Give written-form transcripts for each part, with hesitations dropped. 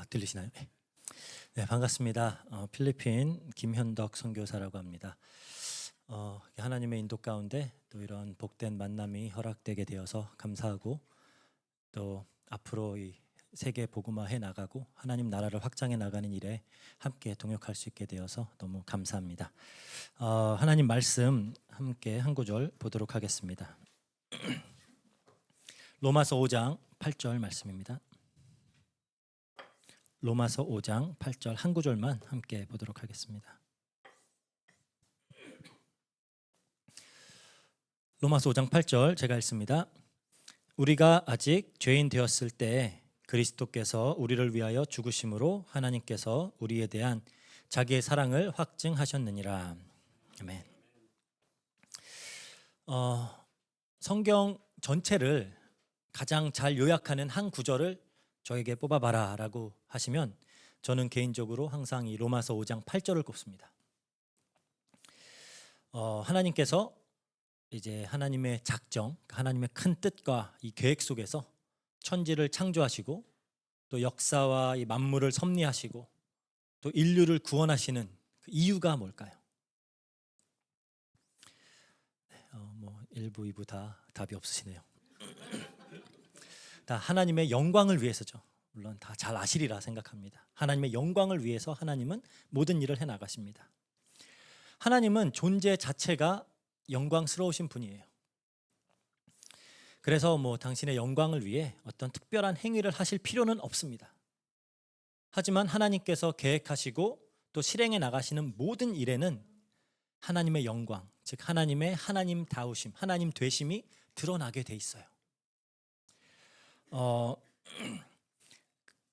들리시나요? 네. 네, 반갑습니다. 필리핀 김현덕 선교사라고 합니다. 하나님의 인도 가운데 또 이런 복된 만남이 허락되게 되어서 감사하고, 또 앞으로 이 세계 복음화해 나가고 하나님 나라를 확장해 나가는 일에 함께 동역할 수 있게 되어서 너무 감사합니다. 하나님 말씀 함께 한 구절 보도록 하겠습니다. 로마서 5장 8절 말씀입니다. 로마서 5장 8절 한 구절만 함께 보도록 하겠습니다. 로마서 5장 8절 제가 읽습니다. 우리가 아직 죄인 되었을 때 그리스도께서 우리를 위하여 죽으심으로 하나님께서 우리에 대한 자기의 사랑을 확증하셨느니라. 아멘. 성경 전체를 가장 잘 요약하는 한 구절을 저에게 뽑아봐라 라고 하시면 저는 개인적으로 항상 이 로마서 5장 8절을 꼽습니다. 하나님께서 이제 하나님의 작정, 하나님의 큰 뜻과 이 계획 속에서 천지를 창조하시고 또 역사와 이 만물을 섭리하시고 또 인류를 구원하시는 그 이유가 뭘까요? 1부, 2부 다 답이 없으시네요. 다 하나님의 영광을 위해서죠. 물론 다 잘 아시리라 생각합니다. 하나님의 영광을 위해서 하나님은 모든 일을 해나가십니다. 하나님은 존재 자체가 영광스러우신 분이에요. 그래서 당신의 영광을 위해 어떤 특별한 행위를 하실 필요는 없습니다. 하지만 하나님께서 계획하시고 또 실행해 나가시는 모든 일에는 하나님의 영광, 즉 하나님의 하나님다우심, 하나님 되심이 드러나게 돼 있어요.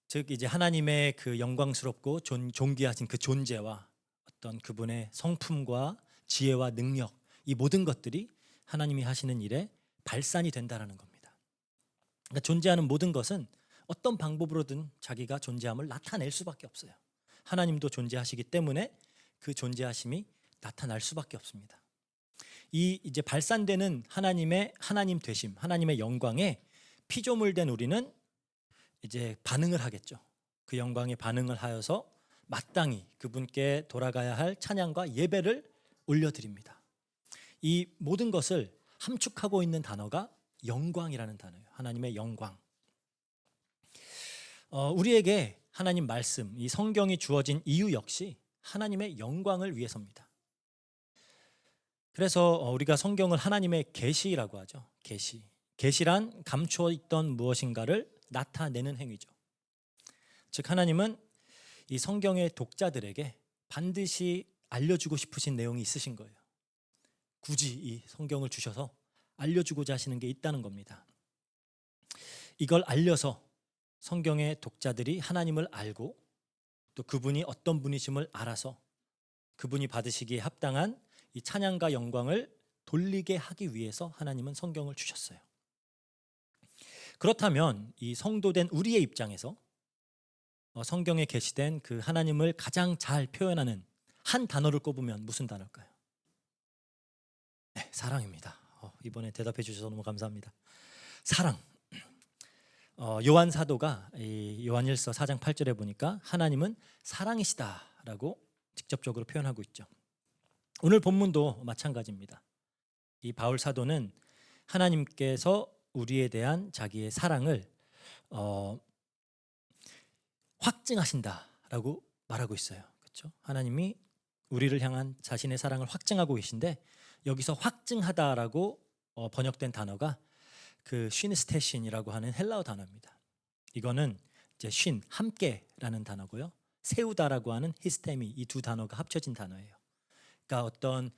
즉 이제 하나님의 그 영광스럽고 존귀하신 그 존재와 어떤 그분의 성품과 지혜와 능력, 이 모든 것들이 하나님이 하시는 일에 발산이 된다라는 겁니다. 그러니까 존재하는 모든 것은 어떤 방법으로든 자기가 존재함을 나타낼 수밖에 없어요. 하나님도 존재하시기 때문에 그 존재하심이 나타날 수밖에 없습니다. 이 이제 발산되는 하나님의 하나님 되심, 하나님의 영광에 피조물된 우리는 이제 반응을 하겠죠. 그 영광에 반응을 하여서 마땅히 그분께 돌아가야 할 찬양과 예배를 올려드립니다. 이 모든 것을 함축하고 있는 단어가 영광이라는 단어예요. 하나님의 영광. 우리에게 하나님 말씀, 이 성경이 주어진 이유 역시 하나님의 영광을 위해서입니다. 그래서 우리가 성경을 하나님의 계시라고 하죠. 계시란 감추어 있던 무엇인가를 나타내는 행위죠. 즉 하나님은 이 성경의 독자들에게 반드시 알려주고 싶으신 내용이 있으신 거예요. 굳이 이 성경을 주셔서 알려주고자 하시는 게 있다는 겁니다. 이걸 알려서 성경의 독자들이 하나님을 알고 또 그분이 어떤 분이심을 알아서 그분이 받으시기에 합당한 이 찬양과 영광을 돌리게 하기 위해서 하나님은 성경을 주셨어요. 그렇다면 이 성도된 우리의 입장에서 성경에 게시된 그 하나님을 가장 잘 표현하는 한 단어를 꼽으면 무슨 단어일까요? 네, 사랑입니다. 이번에 대답해 주셔서 너무 감사합니다. 사랑. 요한 사도가 이 요한일서 4장 8절에 보니까 하나님은 사랑이시다라고 직접적으로 표현하고 있죠. 오늘 본문도 마찬가지입니다. 이 바울 사도는 하나님께서 우리에 대한 자기의 사랑을 확증하신다라고 말하고 있어요. 그렇죠? 하나님이 우리를 향한 자신의 사랑을 확증하고 계신데 여기서 확증하다라고 번역된 단어가 그 쉰스테신이라고 하는 헬라어 단어입니다. 이거는 이제 함께라는 단어고요. 세우다라고 하는 히스테미, 이 두 단어가 합쳐진 단어예요. 그러니까 어떤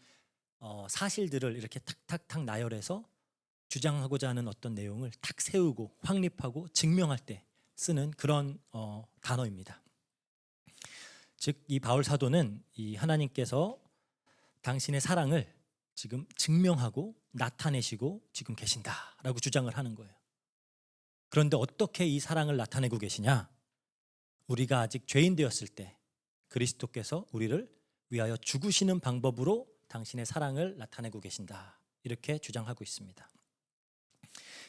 사실들을 이렇게 탁탁탁 나열해서 주장하고자 하는 어떤 내용을 탁 세우고 확립하고 증명할 때 쓰는 그런 단어입니다. 즉 이 바울 사도는 이 하나님께서 당신의 사랑을 지금 증명하고 나타내시고 지금 계신다라고 주장을 하는 거예요. 그런데 어떻게 이 사랑을 나타내고 계시냐? 우리가 아직 죄인 되었을 때 그리스도께서 우리를 위하여 죽으시는 방법으로 당신의 사랑을 나타내고 계신다. 이렇게 주장하고 있습니다.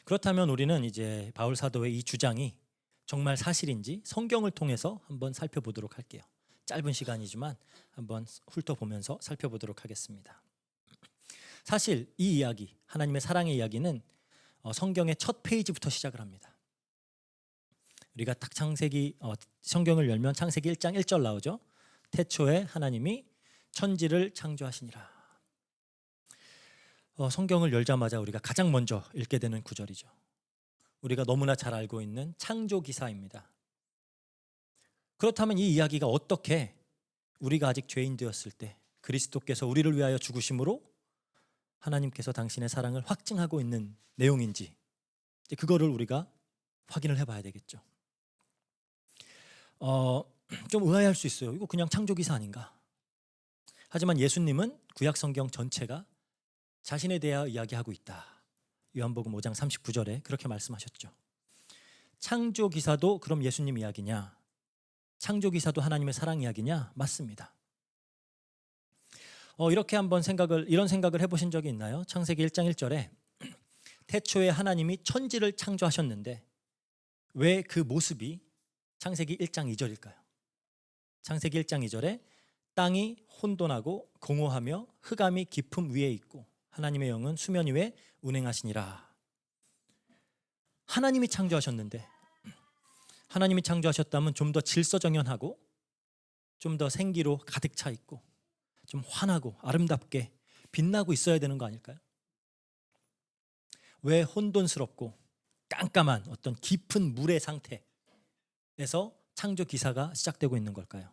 그렇다면 우리는 이제 바울 사도의 이 주장이 정말 사실인지 성경을 통해서 한번 살펴보도록 할게요. 짧은 시간이지만 한번 훑어보면서 살펴보도록 하겠습니다. 사실 이 이야기, 하나님의 사랑의 이야기는 성경의 첫 페이지부터 시작을 합니다. 우리가 딱 창세기 성경을 열면 창세기 1장 1절 나오죠. 태초에 하나님이 천지를 창조하시니라. 성경을 열자마자 우리가 가장 먼저 읽게 되는 구절이죠. 우리가 너무나 잘 알고 있는 창조 기사입니다. 그렇다면 이 이야기가 어떻게 우리가 아직 죄인 되었을 때 그리스도께서 우리를 위하여 죽으심으로 하나님께서 당신의 사랑을 확증하고 있는 내용인지 그거를 우리가 확인을 해봐야 되겠죠. 좀 의아해할 수 있어요. 이거 그냥 창조 기사 아닌가? 하지만 예수님은 구약 성경 전체가 자신에 대하여 이야기하고 있다. 요한복음 5장 39절에 그렇게 말씀하셨죠. 창조 기사도 그럼 예수님 이야기냐? 창조 기사도 하나님의 사랑 이야기냐? 맞습니다. 이렇게 한번 이런 생각을 해보신 적이 있나요? 창세기 1장 1절에 태초에 하나님이 천지를 창조하셨는데 왜 그 모습이 창세기 1장 2절일까요? 창세기 1장 2절에 땅이 혼돈하고 공허하며 흑암이 깊음 위에 있고 하나님의 영은 수면 위에 운행하시니라. 하나님이 창조하셨는데 하나님이 창조하셨다면 좀 더 질서정연하고 좀 더 생기로 가득 차 있고 좀 환하고 아름답게 빛나고 있어야 되는 거 아닐까요? 왜 혼돈스럽고 깜깜한 어떤 깊은 물의 상태에서 창조 기사가 시작되고 있는 걸까요?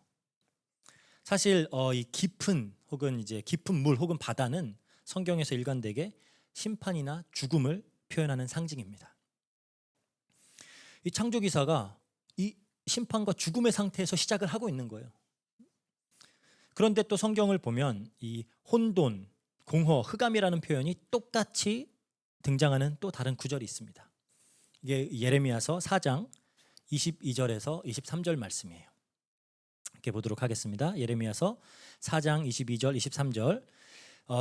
사실 이 깊은 혹은 이제 깊은 물 혹은 바다는 성경에서 일관되게 심판이나 죽음을 표현하는 상징입니다. 이 창조 기사가 이 심판과 죽음의 상태에서 시작을 하고 있는 거예요. 그런데 또 성경을 보면 이 혼돈, 공허, 흑암이라는 표현이 똑같이 등장하는 또 다른 구절이 있습니다. 이게 예레미야서 4장 22절에서 23절 말씀이에요. 이렇게 보도록 하겠습니다. 예레미야서 4장 22절, 23절.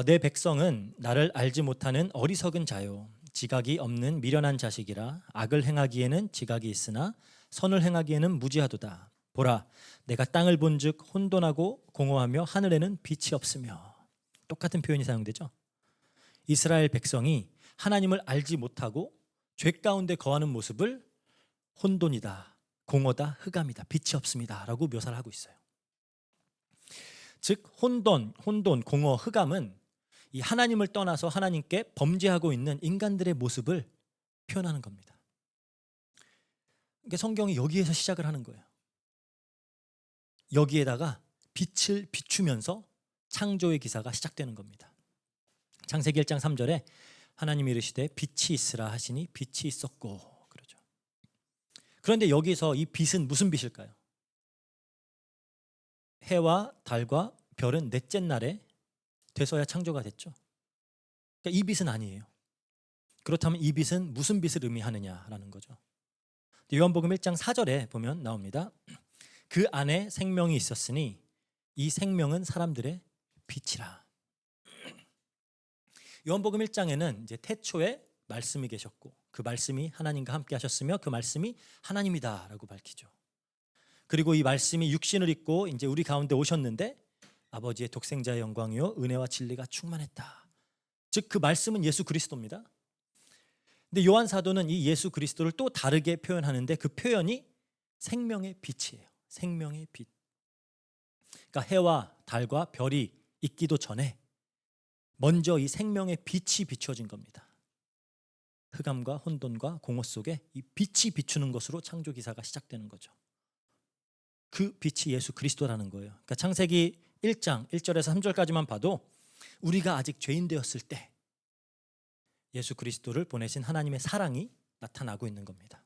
내 백성은 나를 알지 못하는 어리석은 자요, 지각이 없는 미련한 자식이라. 악을 행하기에는 지각이 있으나 선을 행하기에는 무지하도다. 보라, 내가 땅을 본즉 혼돈하고 공허하며 하늘에는 빛이 없으며. 똑같은 표현이 사용되죠. 이스라엘 백성이 하나님을 알지 못하고 죄 가운데 거하는 모습을 혼돈이다, 공허다, 흑암이다, 빛이 없습니다 라고 묘사를 하고 있어요. 즉 혼돈, 공허, 흑암은 이 하나님을 떠나서 하나님께 범죄하고 있는 인간들의 모습을 표현하는 겁니다. 그러니까 성경이 여기에서 시작을 하는 거예요. 여기에다가 빛을 비추면서 창조의 기사가 시작되는 겁니다. 창세기 1장 3절에 하나님이 이르시되 빛이 있으라 하시니 빛이 있었고 그러죠. 그런데 여기서 이 빛은 무슨 빛일까요? 해와 달과 별은 넷째 날에 돼서야 창조가 됐죠. 그러니까 이 빛은 아니에요. 그렇다면 이 빛은 무슨 빛을 의미하느냐라는 거죠. 요한복음 1장 4절에 보면 나옵니다. 그 안에 생명이 있었으니 이 생명은 사람들의 빛이라. 요한복음 1장에는 이제 태초에 말씀이 계셨고 그 말씀이 하나님과 함께 하셨으며 그 말씀이 하나님이다라고 밝히죠. 그리고 이 말씀이 육신을 입고 이제 우리 가운데 오셨는데 아버지의 독생자의 영광이요 은혜와 진리가 충만했다. 즉 그 말씀은 예수 그리스도입니다. 근데 요한 사도는 이 예수 그리스도를 또 다르게 표현하는데 그 표현이 생명의 빛이에요. 생명의 빛. 그러니까 해와 달과 별이 있기도 전에 먼저 이 생명의 빛이 비춰진 겁니다. 흑암과 혼돈과 공허 속에 이 빛이 비추는 것으로 창조 기사가 시작되는 거죠. 그 빛이 예수 그리스도라는 거예요. 그러니까 창세기 1장 1절에서 3절까지만 봐도 우리가 아직 죄인 되었을 때 예수 그리스도를 보내신 하나님의 사랑이 나타나고 있는 겁니다.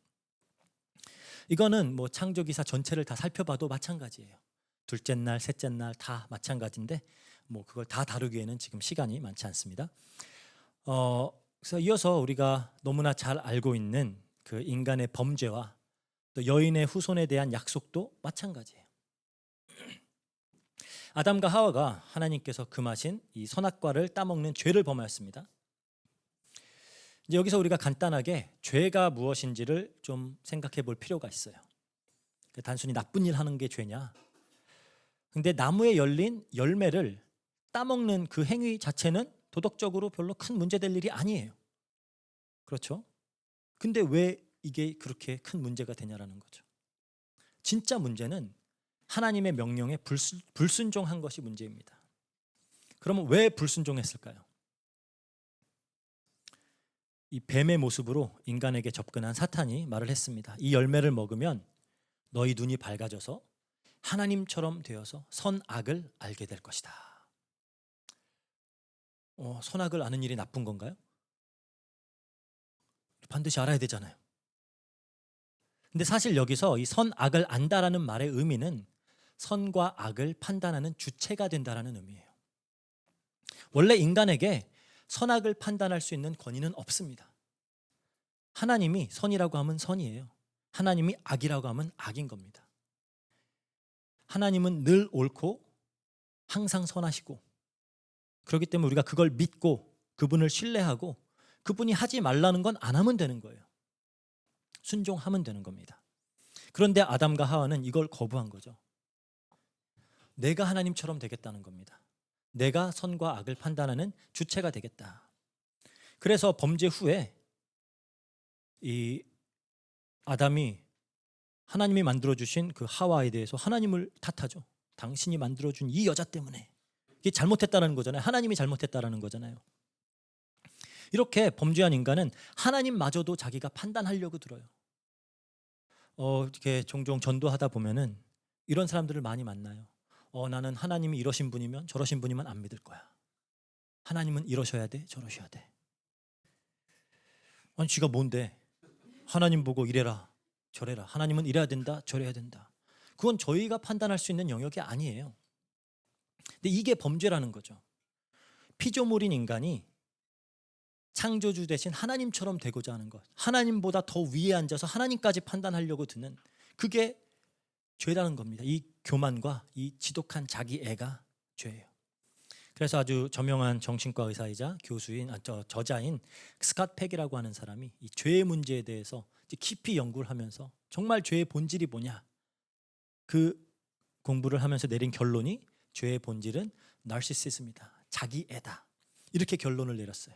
이거는 뭐 창조 기사 전체를 다 살펴봐도 마찬가지예요. 둘째 날, 셋째 날 다 마찬가지인데 뭐 그걸 다 다루기에는 지금 시간이 많지 않습니다. 그래서 이어서 우리가 너무나 잘 알고 있는 그 인간의 범죄와 또 여인의 후손에 대한 약속도 마찬가지예요. 아담과 하와가 하나님께서 금하신 이 선악과를 따먹는 죄를 범하였습니다. 이제 여기서 우리가 간단하게 죄가 무엇인지를 좀 생각해 볼 필요가 있어요. 단순히 나쁜 일 하는 게 죄냐? 근데 나무에 열린 열매를 따먹는 그 행위 자체는 도덕적으로 별로 큰 문제될 일이 아니에요. 그렇죠? 근데 왜 이게 그렇게 큰 문제가 되냐라는 거죠. 진짜 문제는 하나님의 명령에 불순종한 것이 문제입니다. 그러면 왜 불순종했을까요? 이 뱀의 모습으로 인간에게 접근한 사탄이 말을 했습니다. 이 열매를 먹으면 너희 눈이 밝아져서 하나님처럼 되어서 선악을 알게 될 것이다. 선악을 아는 일이 나쁜 건가요? 반드시 알아야 되잖아요. 근데 사실 여기서 이 선악을 안다라는 말의 의미는 선과 악을 판단하는 주체가 된다라는 의미예요. 원래 인간에게 선악을 판단할 수 있는 권위는 없습니다. 하나님이 선이라고 하면 선이에요. 하나님이 악이라고 하면 악인 겁니다. 하나님은 늘 옳고 항상 선하시고, 그렇기 때문에 우리가 그걸 믿고 그분을 신뢰하고 그분이 하지 말라는 건 안 하면 되는 거예요. 순종하면 되는 겁니다. 그런데 아담과 하와는 이걸 거부한 거죠. 내가 하나님처럼 되겠다는 겁니다. 내가 선과 악을 판단하는 주체가 되겠다. 그래서 범죄 후에 이 아담이 하나님이 만들어주신 그 하와에 대해서 하나님을 탓하죠. 당신이 만들어준 이 여자 때문에. 이게 잘못했다는 거잖아요. 하나님이 잘못했다는 거잖아요. 이렇게 범죄한 인간은 하나님마저도 자기가 판단하려고 들어요. 이렇게 종종 전도하다 보면은 이런 사람들을 많이 만나요. 나는 하나님이 이러신 분이면 저러신 분이면 안 믿을 거야. 하나님은 이러셔야 돼, 저러셔야 돼. 아니 지가 뭔데? 하나님 보고 이래라, 저래라. 하나님은 이래야 된다, 저래야 된다. 그건 저희가 판단할 수 있는 영역이 아니에요. 근데 이게 범죄라는 거죠. 피조물인 인간이 창조주 대신 하나님처럼 되고자 하는 것, 하나님보다 더 위에 앉아서 하나님까지 판단하려고 드는, 그게 죄라는 겁니다. 이 교만과 이 지독한 자기애가 죄예요. 그래서 아주 저명한 정신과 의사이자 교수인 저자인 스캇 팩이라고 하는 사람이 이 죄의 문제에 대해서 깊이 연구를 하면서 정말 죄의 본질이 뭐냐, 그 공부를 하면서 내린 결론이 죄의 본질은 나르시시즘이다, 자기애다, 이렇게 결론을 내렸어요.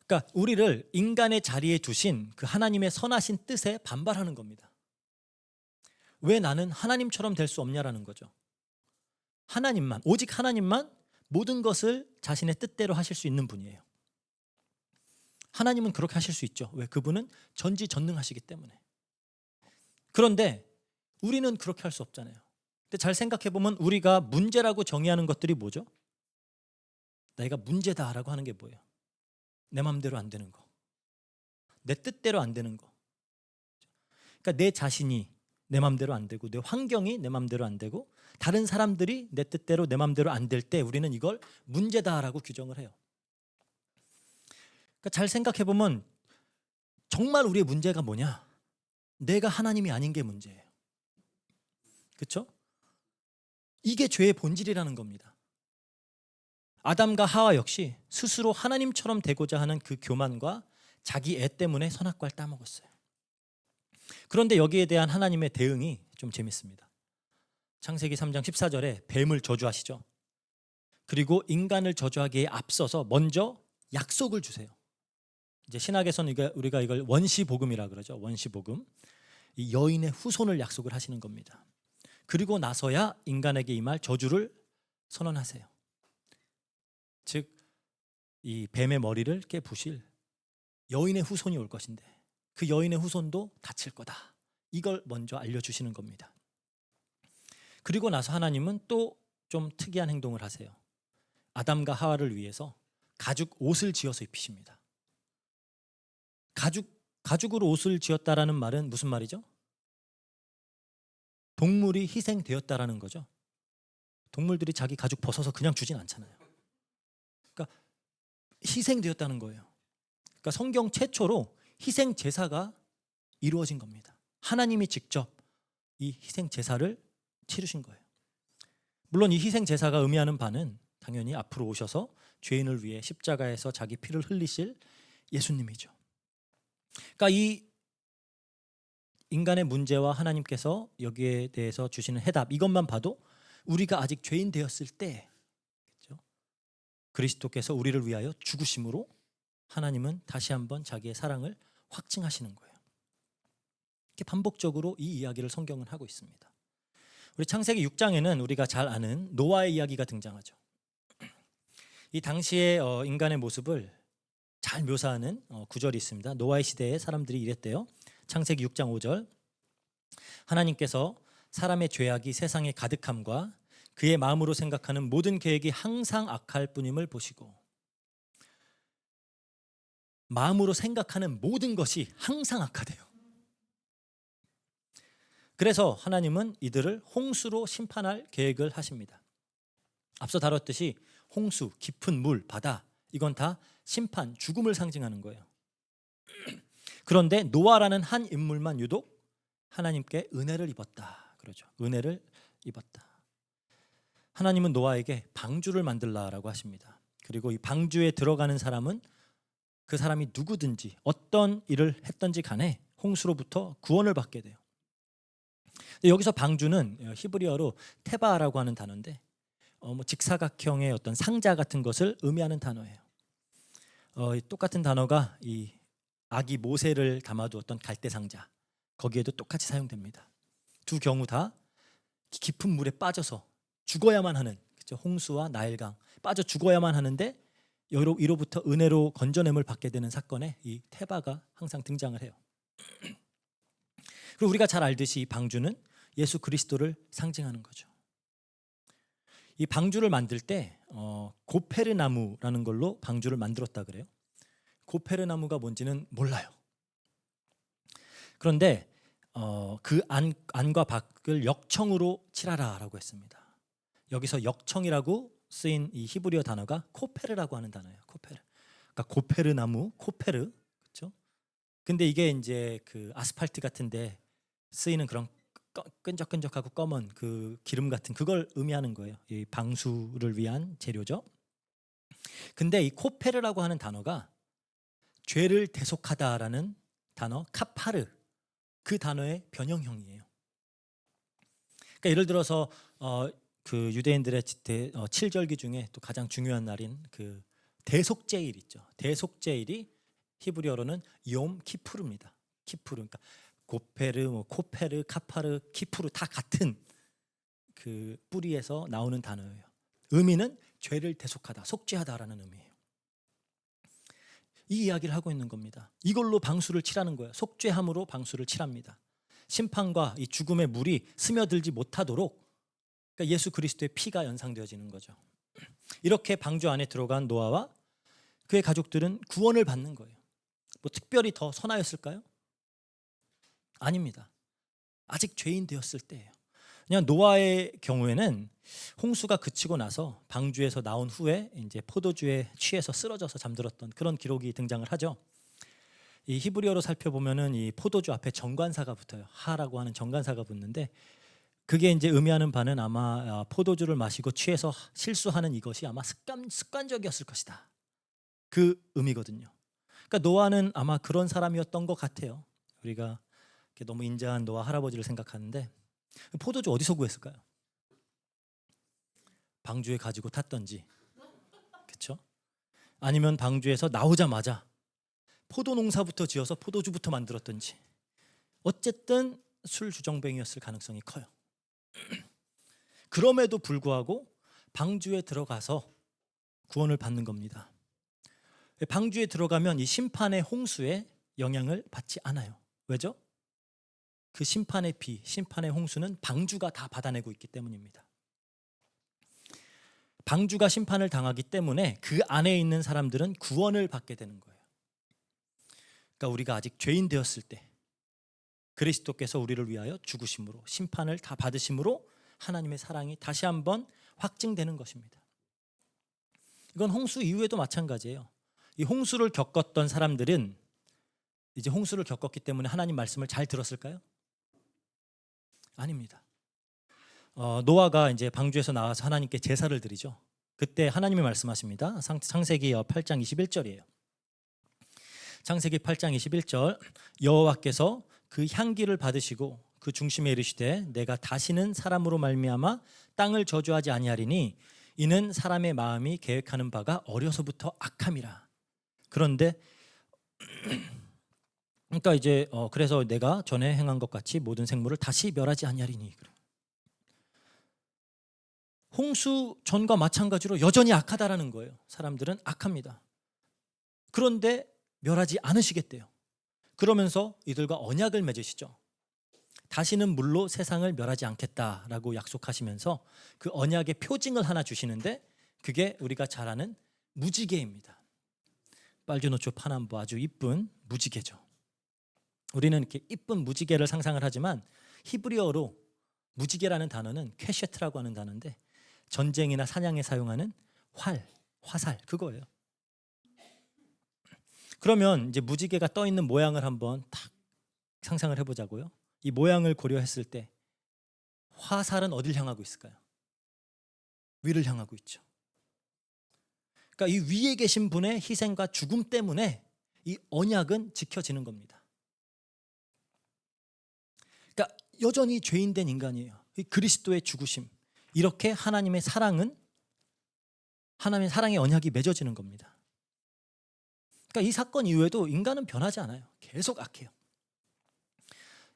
그러니까 우리를 인간의 자리에 두신 그 하나님의 선하신 뜻에 반발하는 겁니다. 왜 나는 하나님처럼 될 수 없냐라는 거죠. 하나님만, 오직 하나님만 모든 것을 자신의 뜻대로 하실 수 있는 분이에요. 하나님은 그렇게 하실 수 있죠. 왜? 그분은 전지전능하시기 때문에. 그런데 우리는 그렇게 할 수 없잖아요. 근데 잘 생각해 보면 우리가 문제라고 정의하는 것들이 뭐죠? 내가 문제다라고 하는 게 뭐예요? 내 마음대로 안 되는 거, 내 뜻대로 안 되는 거. 그러니까 내 자신이 내 마음대로 안 되고, 내 환경이 내 마음대로 안 되고, 다른 사람들이 내 뜻대로 내 마음대로 안 될 때 우리는 이걸 문제다라고 규정을 해요. 그러니까 잘 생각해 보면 정말 우리의 문제가 뭐냐? 내가 하나님이 아닌 게 문제예요. 그렇죠? 이게 죄의 본질이라는 겁니다. 아담과 하와 역시 스스로 하나님처럼 되고자 하는 그 교만과 자기 애 때문에 선악과를 따먹었어요. 그런데 여기에 대한 하나님의 대응이 좀 재밌습니다. 창세기 3장 14절에 뱀을 저주하시죠. 그리고 인간을 저주하기에 앞서서 먼저 약속을 주세요. 이제 신학에서는 우리가 이걸 원시복음이라 그러죠. 원시복음. 이 여인의 후손을 약속을 하시는 겁니다. 그리고 나서야 인간에게 임할 저주를 선언하세요. 즉, 이 뱀의 머리를 깨부실 여인의 후손이 올 것인데 그 여인의 후손도 다칠 거다. 이걸 먼저 알려주시는 겁니다. 그리고 나서 하나님은 또 좀 특이한 행동을 하세요. 아담과 하와를 위해서 가죽 옷을 지어서 입히십니다. 가죽으로 옷을 지었다라는 말은 무슨 말이죠? 동물이 희생되었다라는 거죠. 동물들이 자기 가죽 벗어서 그냥 주진 않잖아요. 그러니까 희생되었다는 거예요. 그러니까 성경 최초로 희생 제사가 이루어진 겁니다. 하나님이 직접 이 희생 제사를 치르신 거예요. 물론 이 희생 제사가 의미하는 바는 당연히 앞으로 오셔서 죄인을 위해 십자가에서 자기 피를 흘리실 예수님이죠. 그러니까 이 인간의 문제와 하나님께서 여기에 대해서 주시는 해답, 이것만 봐도 우리가 아직 죄인 되었을 때, 그렇죠? 그리스도께서 우리를 위하여 죽으심으로 하나님은 다시 한번 자기의 사랑을 확증하시는 거예요. 이렇게 반복적으로 이 이야기를 성경은 하고 있습니다. 우리 창세기 6장에는 우리가 잘 아는 노아의 이야기가 등장하죠. 이 당시의 인간의 모습을 잘 묘사하는 구절이 있습니다. 노아의 시대에 사람들이 이랬대요. 창세기 6장 5절, 하나님께서 사람의 죄악이 세상에 가득함과 그의 마음으로 생각하는 모든 계획이 항상 악할 뿐임을 보시고, 마음으로 생각하는 모든 것이 항상 악하대요. 그래서 하나님은 이들을 홍수로 심판할 계획을 하십니다. 앞서 다뤘듯이 홍수, 깊은 물, 바다, 이건 다 심판, 죽음을 상징하는 거예요. 그런데 노아라는 한 인물만 유독 하나님께 은혜를 입었다 그러죠. 은혜를 입었다. 하나님은 노아에게 방주를 만들라라고 하십니다. 그리고 이 방주에 들어가는 사람은 그 사람이 누구든지 어떤 일을 했든지 간에 홍수로부터 구원을 받게 돼요. 여기서 방주는 히브리어로 테바라고 하는 단어인데 직사각형의 어떤 상자 같은 것을 의미하는 단어예요. 똑같은 단어가 이 아기 모세를 담아두었던 갈대 상자, 거기에도 똑같이 사용됩니다. 두 경우 다 깊은 물에 빠져서 죽어야만 하는, 그렇죠? 홍수와 나일강 빠져 죽어야만 하는데 이로부터 은혜로 건져냄을 받게 되는 사건에 이 테바가 항상 등장을 해요. 그리고 우리가 잘 알듯이 이 방주는 예수 그리스도를 상징하는 거죠. 이 방주를 만들 때 고페르 나무라는 걸로 방주를 만들었다 그래요. 고페르 나무가 뭔지는 몰라요. 그런데 그 안과 밖을 역청으로 칠하라라고 했습니다. 여기서 역청이라고 쓰인 이 히브리어 단어가 코페르라고 하는 단어예요. 코페르. 그러니까 고페르 나무, 코페르, 그렇죠? 근데 이게 이제 그 아스팔트 같은데 쓰이는 그런 끈적끈적하고 검은 그 기름 같은 그걸 의미하는 거예요. 이 방수를 위한 재료죠. 근데 이 코페르라고 하는 단어가 죄를 대속하다라는 단어 카파르, 그 단어의 변형형이에요. 그러니까 예를 들어서 그 유대인들의 칠절기 중에 또 가장 중요한 날인 그 대속제일 있죠. 대속제일이 히브리어로는 욤 키푸르입니다. 키푸르, 그러니까 고페르, 코페르, 카파르, 키푸르 다 같은 그 뿌리에서 나오는 단어예요. 의미는 죄를 대속하다, 속죄하다라는 의미예요. 이 이야기를 하고 있는 겁니다. 이걸로 방수를 칠하는 거예요. 속죄함으로 방수를 칠합니다. 심판과 이 죽음의 물이 스며들지 못하도록, 그러니까 예수 그리스도의 피가 연상되어지는 거죠. 이렇게 방주 안에 들어간 노아와 그의 가족들은 구원을 받는 거예요. 뭐 특별히 더 선하였을까요? 아닙니다. 아직 죄인 되었을 때예요. 그냥 노아의 경우에는 홍수가 그치고 나서 방주에서 나온 후에 이제 포도주에 취해서 쓰러져서 잠들었던 그런 기록이 등장을 하죠. 이 히브리어로 살펴보면은 이 포도주 앞에 정관사가 붙어요. 하라고 하는 정관사가 붙는데 그게 이제 의미하는 바는 아마 포도주를 마시고 취해서 실수하는 이것이 아마 습관적이었을 것이다. 그 의미거든요. 그러니까 노아는 아마 그런 사람이었던 것 같아요. 우리가 너무 인자한 노아 할아버지를 생각하는데 포도주 어디서 구했을까요? 방주에 가지고 탔던지, 그렇죠? 아니면 방주에서 나오자마자 포도 농사부터 지어서 포도주부터 만들었던지, 어쨌든 술 주정뱅이였을 가능성이 커요. 그럼에도 불구하고 방주에 들어가서 구원을 받는 겁니다. 방주에 들어가면 이 심판의 홍수에 영향을 받지 않아요. 왜죠? 그 심판의 비, 심판의 홍수는 방주가 다 받아내고 있기 때문입니다. 방주가 심판을 당하기 때문에 그 안에 있는 사람들은 구원을 받게 되는 거예요. 그러니까 우리가 아직 죄인 되었을 때 그리스도께서 우리를 위하여 죽으심으로 심판을 다 받으심으로 하나님의 사랑이 다시 한번 확증되는 것입니다. 이건 홍수 이후에도 마찬가지예요. 이 홍수를 겪었던 사람들은 이제 홍수를 겪었기 때문에 하나님 말씀을 잘 들었을까요? 아닙니다. 노아가 이제 방주에서 나와서 하나님께 제사를 드리죠. 그때 하나님이 말씀하십니다. 창세기 8장 21절이에요. 창세기 8장 21절 여호와께서 그 향기를 받으시고 그 중심에 이르시되 내가 다시는 사람으로 말미암아 땅을 저주하지 아니하리니 이는 사람의 마음이 계획하는 바가 어려서부터 악함이라. 그런데 그러니까 이제 그래서 내가 전에 행한 것 같이 모든 생물을 다시 멸하지 아니하리니. 홍수 전과 마찬가지로 여전히 악하다라는 거예요. 사람들은 악합니다. 그런데 멸하지 않으시겠대요. 그러면서 이들과 언약을 맺으시죠. 다시는 물로 세상을 멸하지 않겠다라고 약속하시면서 그 언약의 표징을 하나 주시는데 그게 우리가 잘 아는 무지개입니다. 빨주노초 파남보 아주 이쁜 무지개죠. 우리는 이렇게 이쁜 무지개를 상상을 하지만 히브리어로 무지개라는 단어는 퀘셰트라고 하는 단어인데 전쟁이나 사냥에 사용하는 화살 그거예요. 그러면 이제 무지개가 떠 있는 모양을 한번 딱 상상을 해보자고요. 이 모양을 고려했을 때 화살은 어딜 향하고 있을까요? 위를 향하고 있죠. 그러니까 이 위에 계신 분의 희생과 죽음 때문에 이 언약은 지켜지는 겁니다. 그러니까 여전히 죄인된 인간이에요. 이 그리스도의 죽으심, 이렇게 하나님의 사랑의 언약이 맺어지는 겁니다. 그러니까 이 사건 이후에도 인간은 변하지 않아요. 계속 악해요.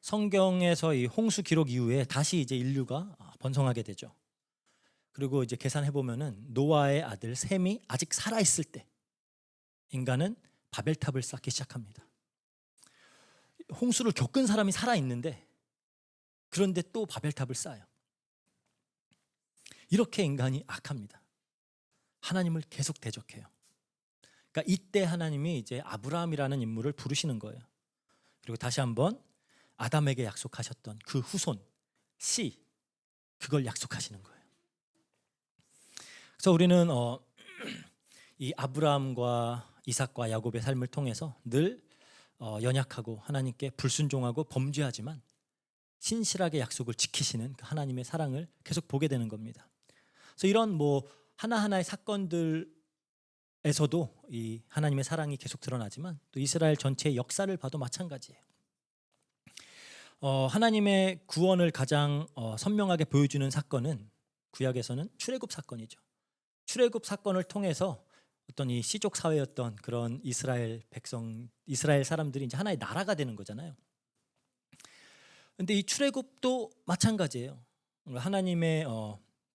성경에서 이 홍수 기록 이후에 다시 이제 인류가 번성하게 되죠. 그리고 이제 계산해 보면은 노아의 아들 셈이 아직 살아 있을 때 인간은 바벨탑을 쌓기 시작합니다. 홍수를 겪은 사람이 살아 있는데 그런데 또 바벨탑을 쌓아요. 이렇게 인간이 악합니다. 하나님을 계속 대적해요. 그러니까 이때 하나님이 이제 아브라함이라는 인물을 부르시는 거예요. 그리고 다시 한번 아담에게 약속하셨던 그 후손 씨 그걸 약속하시는 거예요. 그래서 우리는 이 아브라함과 이삭과 야곱의 삶을 통해서 늘 연약하고 하나님께 불순종하고 범죄하지만 신실하게 약속을 지키시는 그 하나님의 사랑을 계속 보게 되는 겁니다. 그래서 이런 뭐 하나하나의 사건들에서도 이 하나님의 사랑이 계속 드러나지만 또 이스라엘 전체의 역사를 봐도 마찬가지예요. 하나님의 구원을 가장 선명하게 보여주는 사건은 구약에서는 출애굽 사건이죠. 출애굽 사건을 통해서 어떤 이 시족 사회였던 그런 이스라엘 사람들이 이제 하나의 나라가 되는 거잖아요. 근데 이 출애굽도 마찬가지예요. 하나님의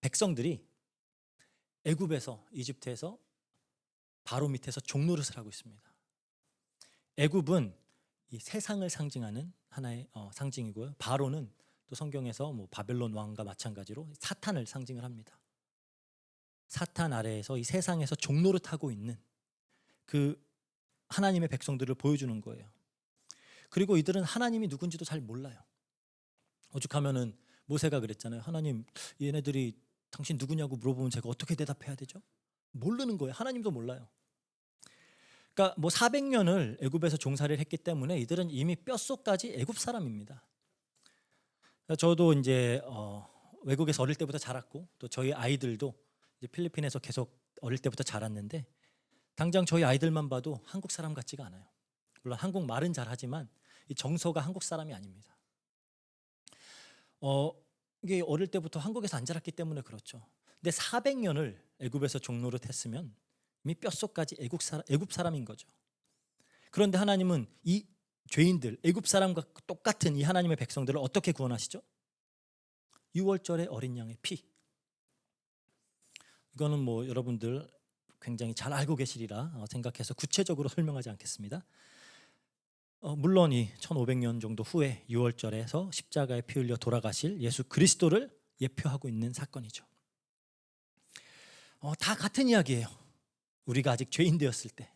백성들이 애굽에서 이집트에서 바로 밑에서 종노릇을 하고 있습니다. 애굽은 이 세상을 상징하는 하나의 상징이고요. 바로는 또 성경에서 뭐 바벨론 왕과 마찬가지로 사탄을 상징을 합니다. 사탄 아래에서 이 세상에서 종노릇하고 있는 그 하나님의 백성들을 보여주는 거예요. 그리고 이들은 하나님이 누군지도 잘 몰라요. 오죽하면은 모세가 그랬잖아요. 하나님, 얘네들이 당신 누구냐고 물어보면 제가 어떻게 대답해야 되죠? 모르는 거예요. 하나님도 몰라요. 그러니까 뭐 400년을 애굽에서 종살이를 했기 때문에 이들은 이미 뼛속까지 애굽 사람입니다. 저도 이제 외국에서 어릴 때부터 자랐고 또 저희 아이들도 이제 필리핀에서 계속 어릴 때부터 자랐는데 당장 저희 아이들만 봐도 한국 사람 같지가 않아요. 물론 한국말은 잘하지만 이 정서가 한국 사람이 아닙니다. 이게 어릴 때부터 한국에서 안 자랐기 때문에 그렇죠. 근데 400년을 애굽에서 종노릇 했으면 이미 뼛속까지 애굽 사람인 거죠. 그런데 하나님은 이 죄인들, 애굽 사람과 똑같은 이 하나님의 백성들을 어떻게 구원하시죠? 6월절의 어린 양의 피. 이거는 뭐 여러분들 굉장히 잘 알고 계시리라 생각해서 구체적으로 설명하지 않겠습니다. 물론 이 1500년 정도 후에 6월절에서 십자가에 피 흘려 돌아가실 예수 그리스도를 예표하고 있는 사건이죠. 다 같은 이야기예요. 우리가 아직 죄인 되었을 때,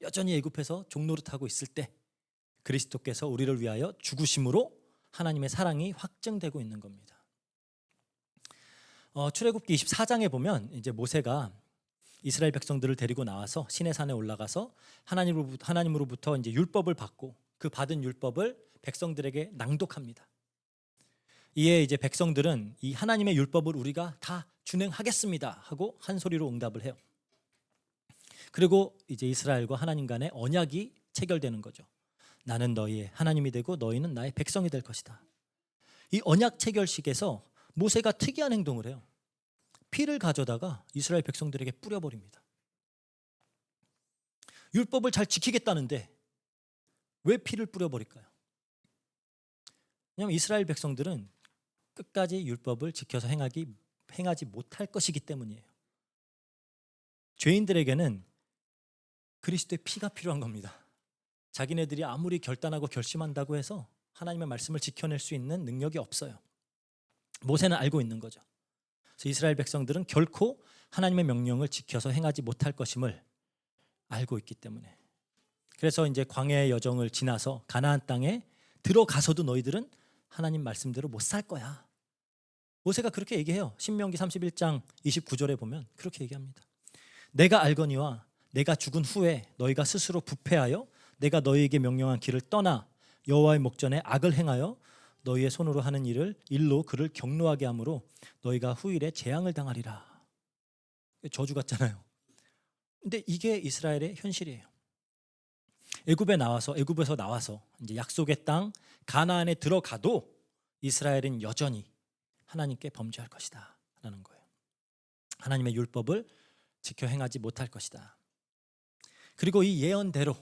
여전히 애굽에서 종노릇하고 있을 때 그리스도께서 우리를 위하여 죽으심으로 하나님의 사랑이 확증되고 있는 겁니다. 출애굽기 24장에 보면 이제 모세가 이스라엘 백성들을 데리고 나와서 시내산에 올라가서 하나님으로부터 이제 율법을 받고 그 받은 율법을 백성들에게 낭독합니다. 이에 이제 백성들은 이 하나님의 율법을 우리가 다 준행하겠습니다 하고 한 소리로 응답을 해요. 그리고 이제 이스라엘과 하나님 간의 언약이 체결되는 거죠. 나는 너희의 하나님이 되고 너희는 나의 백성이 될 것이다. 이 언약 체결식에서 모세가 특이한 행동을 해요. 피를 가져다가 이스라엘 백성들에게 뿌려버립니다. 율법을 잘 지키겠다는데 왜 피를 뿌려버릴까요? 왜냐하면 이스라엘 백성들은 끝까지 율법을 지켜서 행하지 못할 것이기 때문이에요. 죄인들에게는 그리스도의 피가 필요한 겁니다. 자기네들이 아무리 결단하고 결심한다고 해서 하나님의 말씀을 지켜낼 수 있는 능력이 없어요. 모세는 알고 있는 거죠. 그래서 이스라엘 백성들은 결코 하나님의 명령을 지켜서 행하지 못할 것임을 알고 있기 때문에, 그래서 이제 광야의 여정을 지나서 가나안 땅에 들어가서도 너희들은 하나님 말씀대로 못 살 거야. 모세가 그렇게 얘기해요. 신명기 31장 29절에 보면 그렇게 얘기합니다. 내가 알거니와 내가 죽은 후에 너희가 스스로 부패하여 내가 너희에게 명령한 길을 떠나 여호와의 목전에 악을 행하여 너희의 손으로 하는 일로 그를 경노하게 함으로 너희가 후일에 재앙을 당하리라. 저주 같잖아요. 근데 이게 이스라엘의 현실이에요. 애굽에서 나와서 이제 약속의 땅 가나안에 들어가도 이스라엘은 여전히 하나님께 범죄할 것이다라는 거예요. 하나님의 율법을 지켜 행하지 못할 것이다. 그리고 이 예언대로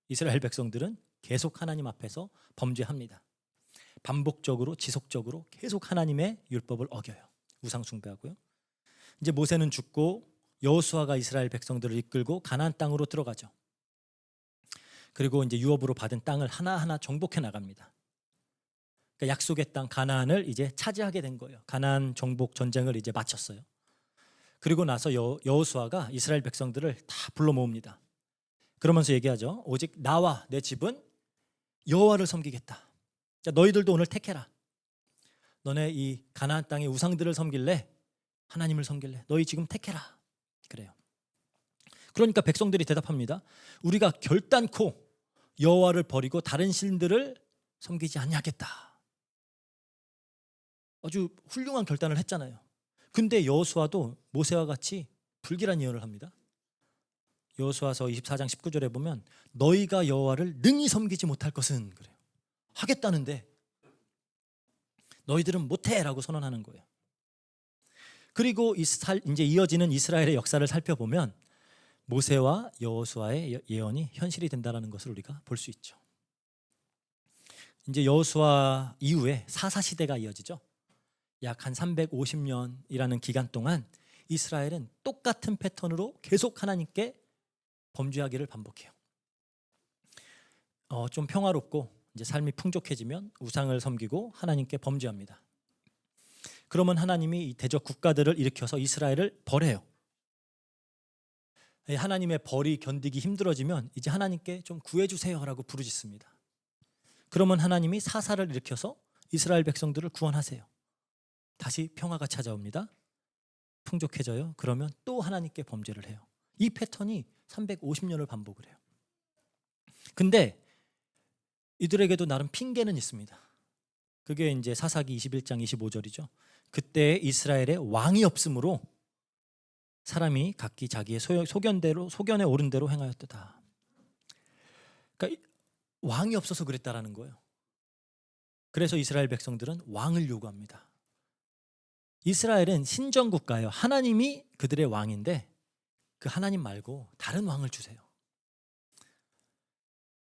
이스라엘 백성들은 계속 하나님 앞에서 범죄합니다. 반복적으로 지속적으로 계속 하나님의 율법을 어겨요. 우상 숭배하고요. 이제 모세는 죽고 여호수아가 이스라엘 백성들을 이끌고 가나안 땅으로 들어가죠. 그리고 이제 유업으로 받은 땅을 하나하나 정복해 나갑니다. 그러니까 약속의 땅 가나안을 이제 차지하게 된 거예요. 가나안 정복 전쟁을 이제 마쳤어요. 그리고 나서 여호수아가 이스라엘 백성들을 다 불러 모읍니다. 그러면서 얘기하죠. 오직 나와 내 집은 여호와를 섬기겠다. 자, 너희들도 오늘 택해라. 너네 이 가나안 땅의 우상들을 섬길래? 하나님을 섬길래? 너희 지금 택해라. 그래요. 그러니까 백성들이 대답합니다. 우리가 결단코 여호와를 버리고 다른 신들을 섬기지 아니하겠다. 아주 훌륭한 결단을 했잖아요. 근데 여호수아도 모세와 같이 불길한 예언을 합니다. 여호수아서 24장 19절에 보면 너희가 여호와를 능히 섬기지 못할 것은, 그래요. 하겠다는데 너희들은 못해라고 선언하는 거예요. 그리고 이제 이어지는 이스라엘의 역사를 살펴보면 모세와 여호수아의 예언이 현실이 된다는 것을 우리가 볼 수 있죠. 이제 여호수아 이후에 사사 시대가 이어지죠. 약 한 350년이라는 기간 동안 이스라엘은 똑같은 패턴으로 계속 하나님께 범죄하기를 반복해요. 좀 평화롭고 이제 삶이 풍족해지면 우상을 섬기고 하나님께 범죄합니다. 그러면 하나님이 이 대적 국가들을 일으켜서 이스라엘을 벌해요. 하나님의 벌이 견디기 힘들어지면 이제 하나님께 좀 구해주세요라고 부르짖습니다. 그러면 하나님이 사사를 일으켜서 이스라엘 백성들을 구원하세요. 다시 평화가 찾아옵니다. 풍족해져요. 그러면 또 하나님께 범죄를 해요. 이 패턴이 350년을 반복을 해요. 근데 이들에게도 나름 핑계는 있습니다. 그게 이제 사사기 21장 25절이죠. 그때 이스라엘에 왕이 없으므로 사람이 각기 자기의 소견에 오른 대로 행하였도다. 그러니까 왕이 없어서 그랬다라는 거예요. 그래서 이스라엘 백성들은 왕을 요구합니다. 이스라엘은 신정국가예요. 하나님이 그들의 왕인데 그 하나님 말고 다른 왕을 주세요.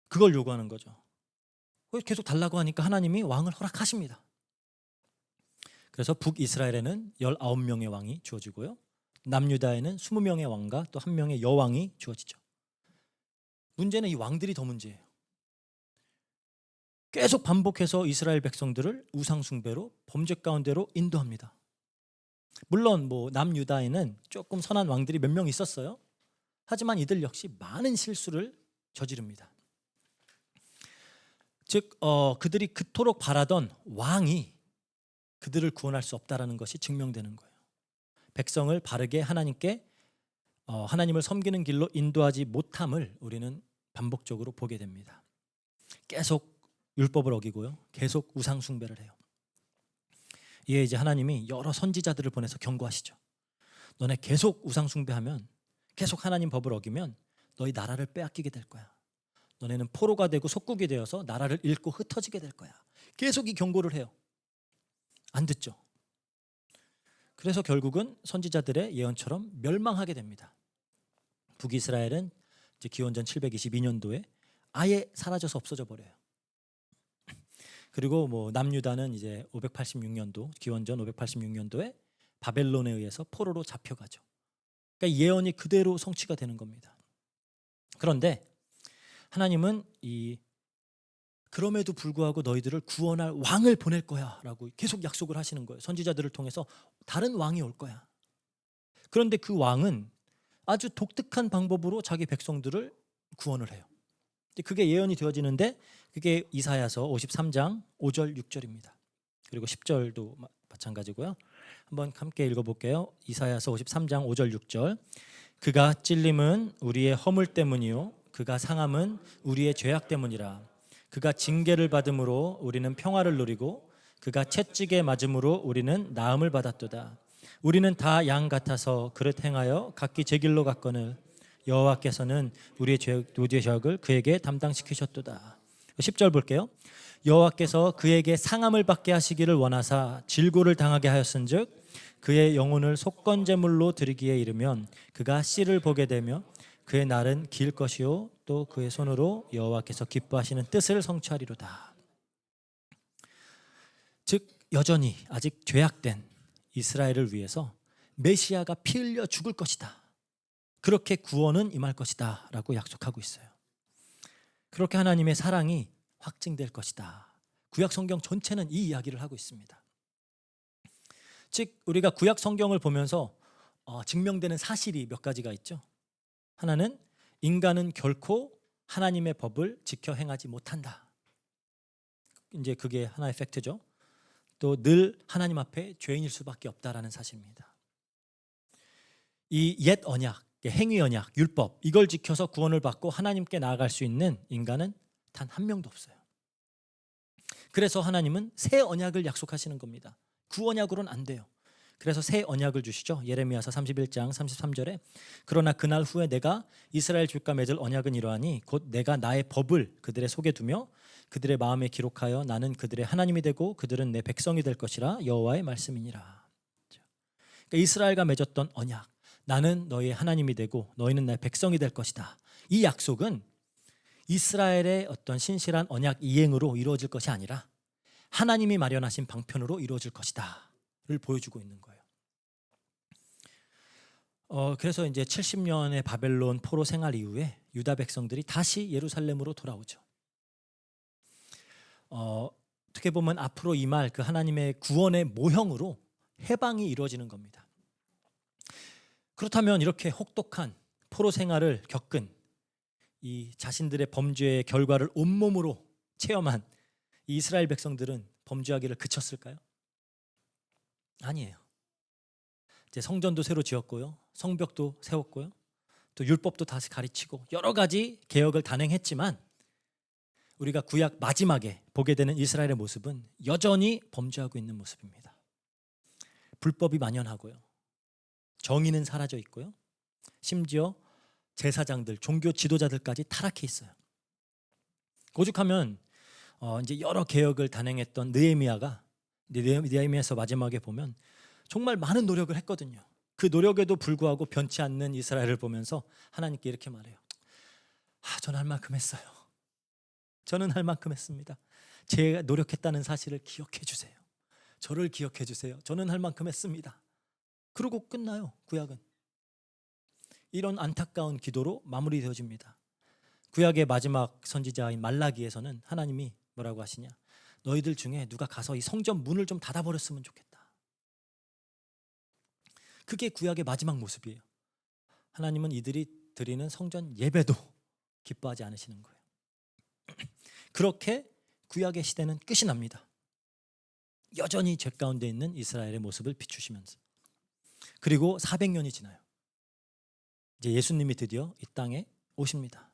그걸 요구하는 거죠. 계속 달라고 하니까 하나님이 왕을 허락하십니다. 그래서 북이스라엘에는 19명의 왕이 주어지고요. 남유다에는 20명의 왕과 또 1명의 여왕이 주어지죠. 문제는 이 왕들이 더 문제예요. 계속 반복해서 이스라엘 백성들을 우상 숭배로 범죄 가운데로 인도합니다. 물론 남유다에는 조금 선한 왕들이 몇 명 있었어요. 하지만 이들 역시 많은 실수를 저지릅니다. 즉 그들이 그토록 바라던 왕이 그들을 구원할 수 없다라는 것이 증명되는 거예요. 백성을 바르게 하나님을 섬기는 길로 인도하지 못함을 우리는 반복적으로 보게 됩니다. 계속 율법을 어기고요. 계속 우상 숭배를 해요. 이에 이제 하나님이 여러 선지자들을 보내서 경고하시죠. 너네 계속 우상 숭배하면, 계속 하나님 법을 어기면 너희 나라를 빼앗기게 될 거야. 너네는 포로가 되고 속국이 되어서 나라를 잃고 흩어지게 될 거야. 계속 이 경고를 해요. 안 듣죠. 그래서 결국은 선지자들의 예언처럼 멸망하게 됩니다. 북이스라엘은 이제 기원전 722년도에 아예 사라져서 없어져 버려요. 그리고 뭐 남유다는 이제 586년도 기원전 586년도에 바벨론에 의해서 포로로 잡혀가죠. 그러니까 예언이 그대로 성취가 되는 겁니다. 그런데 하나님은 그럼에도 불구하고 너희들을 구원할 왕을 보낼 거야라고 계속 약속을 하시는 거예요. 선지자들을 통해서 다른 왕이 올 거야. 그런데 그 왕은 아주 독특한 방법으로 자기 백성들을 구원을 해요. 그게 예언이 되어지는데 그게 이사야서 53장 5절 6절입니다. 그리고 10절도 마찬가지고요. 한번 함께 읽어볼게요. 이사야서 53장 5절 6절. 그가 찔림은 우리의 허물 때문이요 그가 상함은 우리의 죄악 때문이라. 그가 징계를 받음으로 우리는 평화를 누리고 그가 채찍에 맞음으로 우리는 나음을 받았도다. 우리는 다 양 같아서 그릇 행하여 각기 제 길로 갔거늘 여호와께서는 우리의 죄악을 그에게 담당시키셨도다. 10절 볼게요. 여호와께서 그에게 상함을 받게 하시기를 원하사 질고를 당하게 하였은즉 그의 영혼을 속건제물로 드리기에 이르면 그가 씨를 보게 되며 그의 날은 길 것이요 또 그의 손으로 여호와께서 기뻐하시는 뜻을 성취하리로다. 즉 여전히 아직 죄악된 이스라엘을 위해서 메시아가 피 흘려 죽을 것이다. 그렇게 구원은 임할 것이다 라고 약속하고 있어요. 그렇게 하나님의 사랑이 확증될 것이다. 구약 성경 전체는 이 이야기를 하고 있습니다. 즉 우리가 구약 성경을 보면서 증명되는 사실이 몇 가지가 있죠. 하나는 인간은 결코 하나님의 법을 지켜 행하지 못한다. 이제 그게 하나의 팩트죠. 또 늘 하나님 앞에 죄인일 수밖에 없다라는 사실입니다. 이 옛 언약, 행위 언약, 율법 이걸 지켜서 구원을 받고 하나님께 나아갈 수 있는 인간은 단 한 명도 없어요. 그래서 하나님은 새 언약을 약속하시는 겁니다. 구언약으로는 안 돼요. 그래서 새 언약을 주시죠. 예레미야서 31장 33절에 그러나 그날 후에 내가 이스라엘 집과 맺을 언약은 이러하니 곧 내가 나의 법을 그들의 속에 두며 그들의 마음에 기록하여 나는 그들의 하나님이 되고 그들은 내 백성이 될 것이라 여호와의 말씀이니라. 그러니까 이스라엘과 맺었던 언약, 나는 너희의 하나님이 되고 너희는 내 백성이 될 것이다. 이 약속은 이스라엘의 어떤 신실한 언약 이행으로 이루어질 것이 아니라 하나님이 마련하신 방편으로 이루어질 것이다를 보여주고 있는 거예요. 그래서 이제 70년의 바벨론 포로 생활 이후에 유다 백성들이 다시 예루살렘으로 돌아오죠. 어떻게 보면 앞으로 임할 그 하나님의 구원의 모형으로 해방이 이루어지는 겁니다. 그렇다면 이렇게 혹독한 포로 생활을 겪은 이 자신들의 범죄의 결과를 온몸으로 체험한 이 이스라엘 백성들은 범죄하기를 그쳤을까요? 아니에요. 이제 성전도 새로 지었고요, 성벽도 세웠고요, 또 율법도 다시 가르치고 여러 가지 개혁을 단행했지만 우리가 구약 마지막에 보게 되는 이스라엘의 모습은 여전히 범죄하고 있는 모습입니다. 불법이 만연하고요, 정의는 사라져 있고요, 심지어 제사장들, 종교 지도자들까지 타락해 있어요. 오죽하면 이제 여러 개혁을 단행했던 느헤미야서 마지막에 보면 정말 많은 노력을 했거든요. 그 노력에도 불구하고 변치 않는 이스라엘을 보면서 하나님께 이렇게 말해요. 저는 할 만큼 했어요. 저는 할 만큼 했습니다. 제가 노력했다는 사실을 기억해 주세요. 저를 기억해 주세요. 저는 할 만큼 했습니다. 그러고 끝나요. 구약은. 이런 안타까운 기도로 마무리되어집니다. 구약의 마지막 선지자인 말라기에서는 하나님이 뭐라고 하시냐? 너희들 중에 누가 가서 이 성전 문을 좀 닫아버렸으면 좋겠다. 그게 구약의 마지막 모습이에요. 하나님은 이들이 드리는 성전 예배도 기뻐하지 않으시는 거예요. 그렇게 구약의 시대는 끝이 납니다. 여전히 죄 가운데 있는 이스라엘의 모습을 비추시면서. 그리고 400년이 지나요. 이제 예수님이 드디어 이 땅에 오십니다.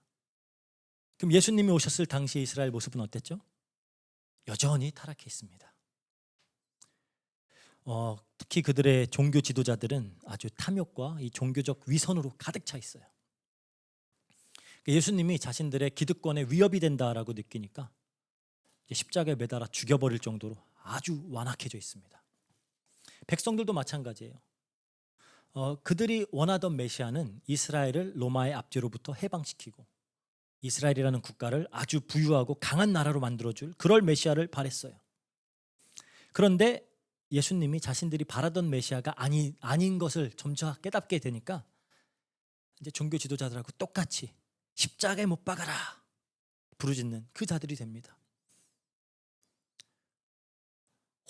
그럼 예수님이 오셨을 당시 이스라엘 모습은 어땠죠? 여전히 타락해 있습니다. 특히 그들의 종교 지도자들은 아주 탐욕과 이 종교적 위선으로 가득 차 있어요. 예수님이 자신들의 기득권에 위협이 된다라고 느끼니까 십자가에 매달아 죽여버릴 정도로 아주 완악해져 있습니다. 백성들도 마찬가지예요. 그들이 원하던 메시아는 이스라엘을 로마의 압제로부터 해방시키고 이스라엘이라는 국가를 아주 부유하고 강한 나라로 만들어줄 그럴 메시아를 바랬어요. 그런데 예수님이 자신들이 바라던 메시아가 아닌 것을 점차 깨닫게 되니까 이제 종교 지도자들하고 똑같이 십자가에 못 박아라 부르짖는 그 자들이 됩니다.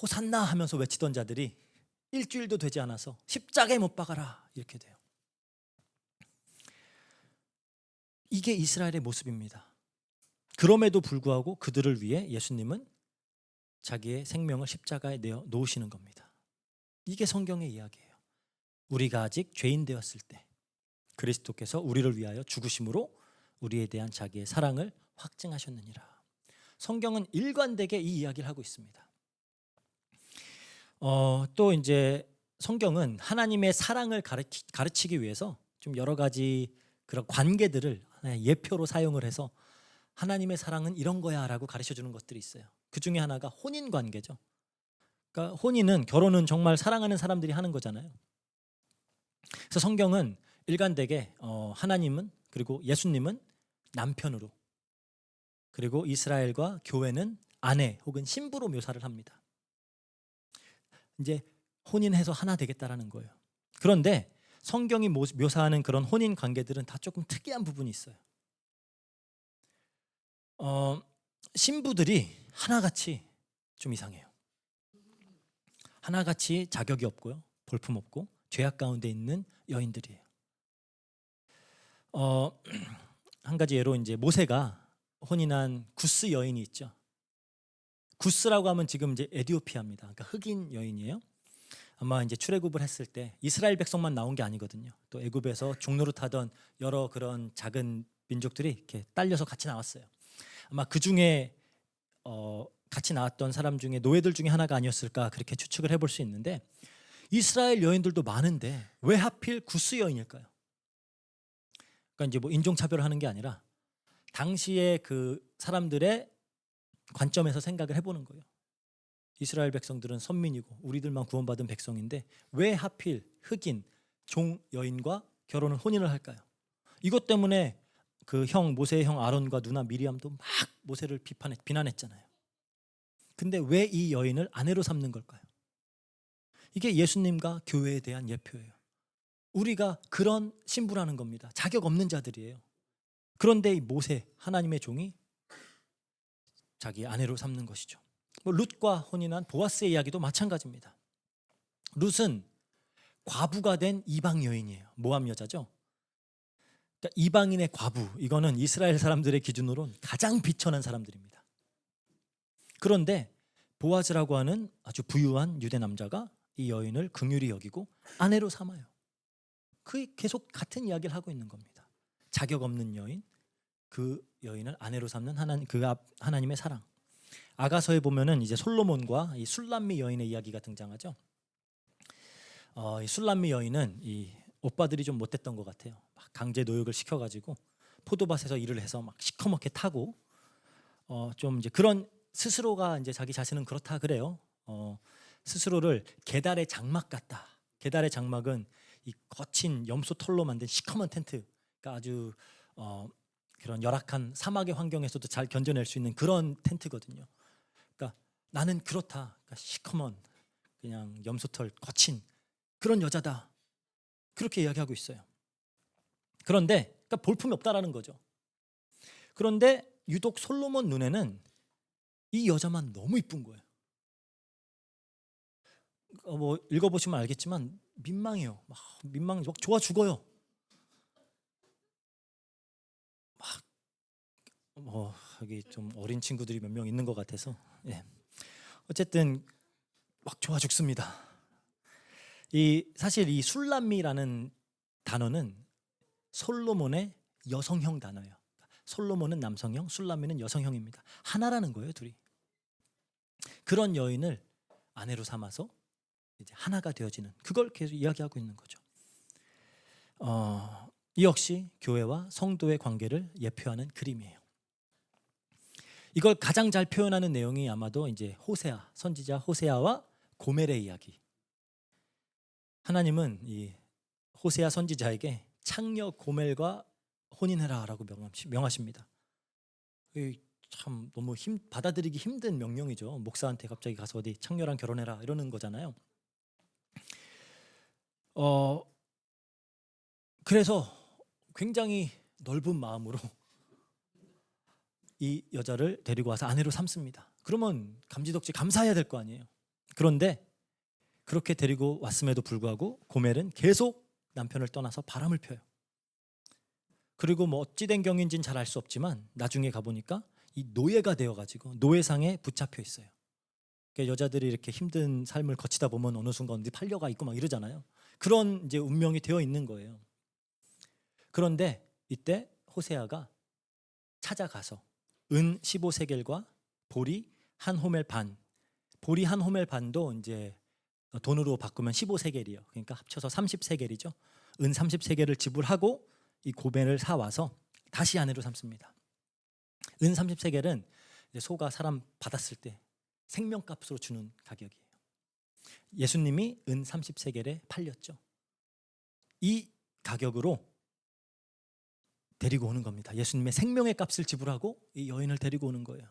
호산나 하면서 외치던 자들이 일주일도 되지 않아서 십자가에 못 박아라 이렇게 돼요. 이게 이스라엘의 모습입니다. 그럼에도 불구하고 그들을 위해 예수님은 자기의 생명을 십자가에 내어 놓으시는 겁니다. 이게 성경의 이야기예요. 우리가 아직 죄인 되었을 때 그리스도께서 우리를 위하여 죽으심으로 우리에 대한 자기의 사랑을 확증하셨느니라. 성경은 일관되게 이 이야기를 하고 있습니다. 또 이제 성경은 하나님의 사랑을 가르치기 위해서 좀 여러 가지 그런 관계들을 예표로 사용을 해서 하나님의 사랑은 이런 거야라고 가르쳐 주는 것들이 있어요. 그 중에 하나가 혼인 관계죠. 그러니까 혼인은, 결혼은 정말 사랑하는 사람들이 하는 거잖아요. 그래서 성경은 일관되게 하나님은, 그리고 예수님은 남편으로, 그리고 이스라엘과 교회는 아내 혹은 신부로 묘사를 합니다. 이제 혼인해서 하나 되겠다라는 거예요. 그런데 성경이 묘사하는 그런 혼인 관계들은 다 조금 특이한 부분이 있어요. 신부들이 하나같이 좀 이상해요. 하나같이 자격이 없고요, 볼품없고 죄악 가운데 있는 여인들이에요. 한 가지 예로 이제 모세가 혼인한 구스 여인이 있죠. 구스라고 하면 지금 이제 에티오피아입니다. 그러니까 흑인 여인이에요. 아마 이제 출애굽을 했을 때 이스라엘 백성만 나온 게 아니거든요. 또 애굽에서 종로를 타던 여러 그런 작은 민족들이 이렇게 딸려서 같이 나왔어요. 아마 그 중에 같이 나왔던 사람 중에 노예들 중에 하나가 아니었을까 그렇게 추측을 해볼 수 있는데, 이스라엘 여인들도 많은데 왜 하필 구스 여인일까요? 그러니까 이제 뭐 인종차별을 하는 게 아니라 당시에 그 사람들의 관점에서 생각을 해보는 거예요. 이스라엘 백성들은 선민이고 우리들만 구원받은 백성인데 왜 하필 흑인 종 여인과 혼인을 할까요? 이것 때문에 그 모세의 형 아론과 누나 미리암도 막 모세를 비난했잖아요. 근데 왜 이 여인을 아내로 삼는 걸까요? 이게 예수님과 교회에 대한 예표예요. 우리가 그런 신부라는 겁니다. 자격 없는 자들이에요. 그런데 이 모세, 하나님의 종이 자기 아내로 삼는 것이죠. 룻과 혼인한 보아스의 이야기도 마찬가지입니다. 룻은 과부가 된 이방 여인이에요. 모압 여자죠. 그러니까 이방인의 과부, 이거는 이스라엘 사람들의 기준으로는 가장 비천한 사람들입니다. 그런데 보아즈라고 하는 아주 부유한 유대 남자가 이 여인을 긍휼히 여기고 아내로 삼아요. 그 계속 같은 이야기를 하고 있는 겁니다. 자격 없는 여인, 그 여인을 아내로 삼는 하나님의 사랑. 아가서에 보면은 이제 솔로몬과 이 술람미 여인의 이야기가 등장하죠. 이 술람미 여인은 이 오빠들이 좀 못됐던 것 같아요. 막 강제 노역을 시켜가지고 포도밭에서 일을 해서 막 시커멓게 타고 좀 이제 그런, 스스로가 이제 자기 자신은 그렇다 그래요. 스스로를 계달의 장막 같다. 계달의 장막은 이 거친 염소 털로 만든 시커먼 텐트, 그러니까 아주 그런 열악한 사막의 환경에서도 잘 견뎌낼 수 있는 그런 텐트거든요. 그러니까 나는 그렇다. 그러니까 시커먼 그냥 염소털 거친 그런 여자다. 그렇게 이야기하고 있어요. 그런데 그러니까 볼품이 없다라는 거죠. 그런데 유독 솔로몬 눈에는 이 여자만 너무 이쁜 거예요. 뭐 읽어보시면 알겠지만 민망해요. 막 좋아 죽어요. 여기 좀 어린 친구들이 몇 명 있는 것 같아서, 예. 어쨌든 막 좋아 죽습니다. 사실 이 술람미라는 단어는 솔로몬의 여성형 단어예요. 솔로몬은 남성형, 술람미는 여성형입니다. 하나라는 거예요, 둘이. 그런 여인을 아내로 삼아서 이제 하나가 되어지는 그걸 계속 이야기하고 있는 거죠. 이 역시 교회와 성도의 관계를 예표하는 그림이에요. 이걸 가장 잘 표현하는 내용이 아마도 이제 호세아 선지자 호세아와 고멜의 이야기. 하나님은 이 호세아 선지자에게 창녀 고멜과 혼인해라라고 명하십니다. 참 너무 받아들이기 힘든 명령이죠. 목사한테 갑자기 가서 어디 창녀랑 결혼해라 이러는 거잖아요. 그래서 굉장히 넓은 마음으로 이 여자를 데리고 와서 아내로 삼습니다. 그러면 감지덕지 감사해야 될 거 아니에요. 그런데 그렇게 데리고 왔음에도 불구하고 고멜은 계속 남편을 떠나서 바람을 펴요. 그리고 뭐 어찌 된 경인지는 잘 알 수 없지만 나중에 가보니까 이 노예가 되어가지고 노예상에 붙잡혀 있어요. 그러니까 여자들이 이렇게 힘든 삶을 거치다 보면 어느 순간 어디 팔려가 있고 막 이러잖아요. 그런 이제 운명이 되어 있는 거예요. 그런데 이때 호세아가 찾아가서 은 15세겔과 보리 한 호멜 반, 보리 한 호멜 반도 이제 돈으로 바꾸면 15세겔이에요. 그러니까 합쳐서 30세겔이죠. 은 30세겔을 지불하고 이 고멜을 사와서 다시 아내로 삼습니다. 은 30세겔은 소가 사람 받았을 때 생명값으로 주는 가격이에요. 예수님이 은 30세겔에 팔렸죠. 이 가격으로 데리고 오는 겁니다. 예수님의 생명의 값을 지불하고 이 여인을 데리고 오는 거예요.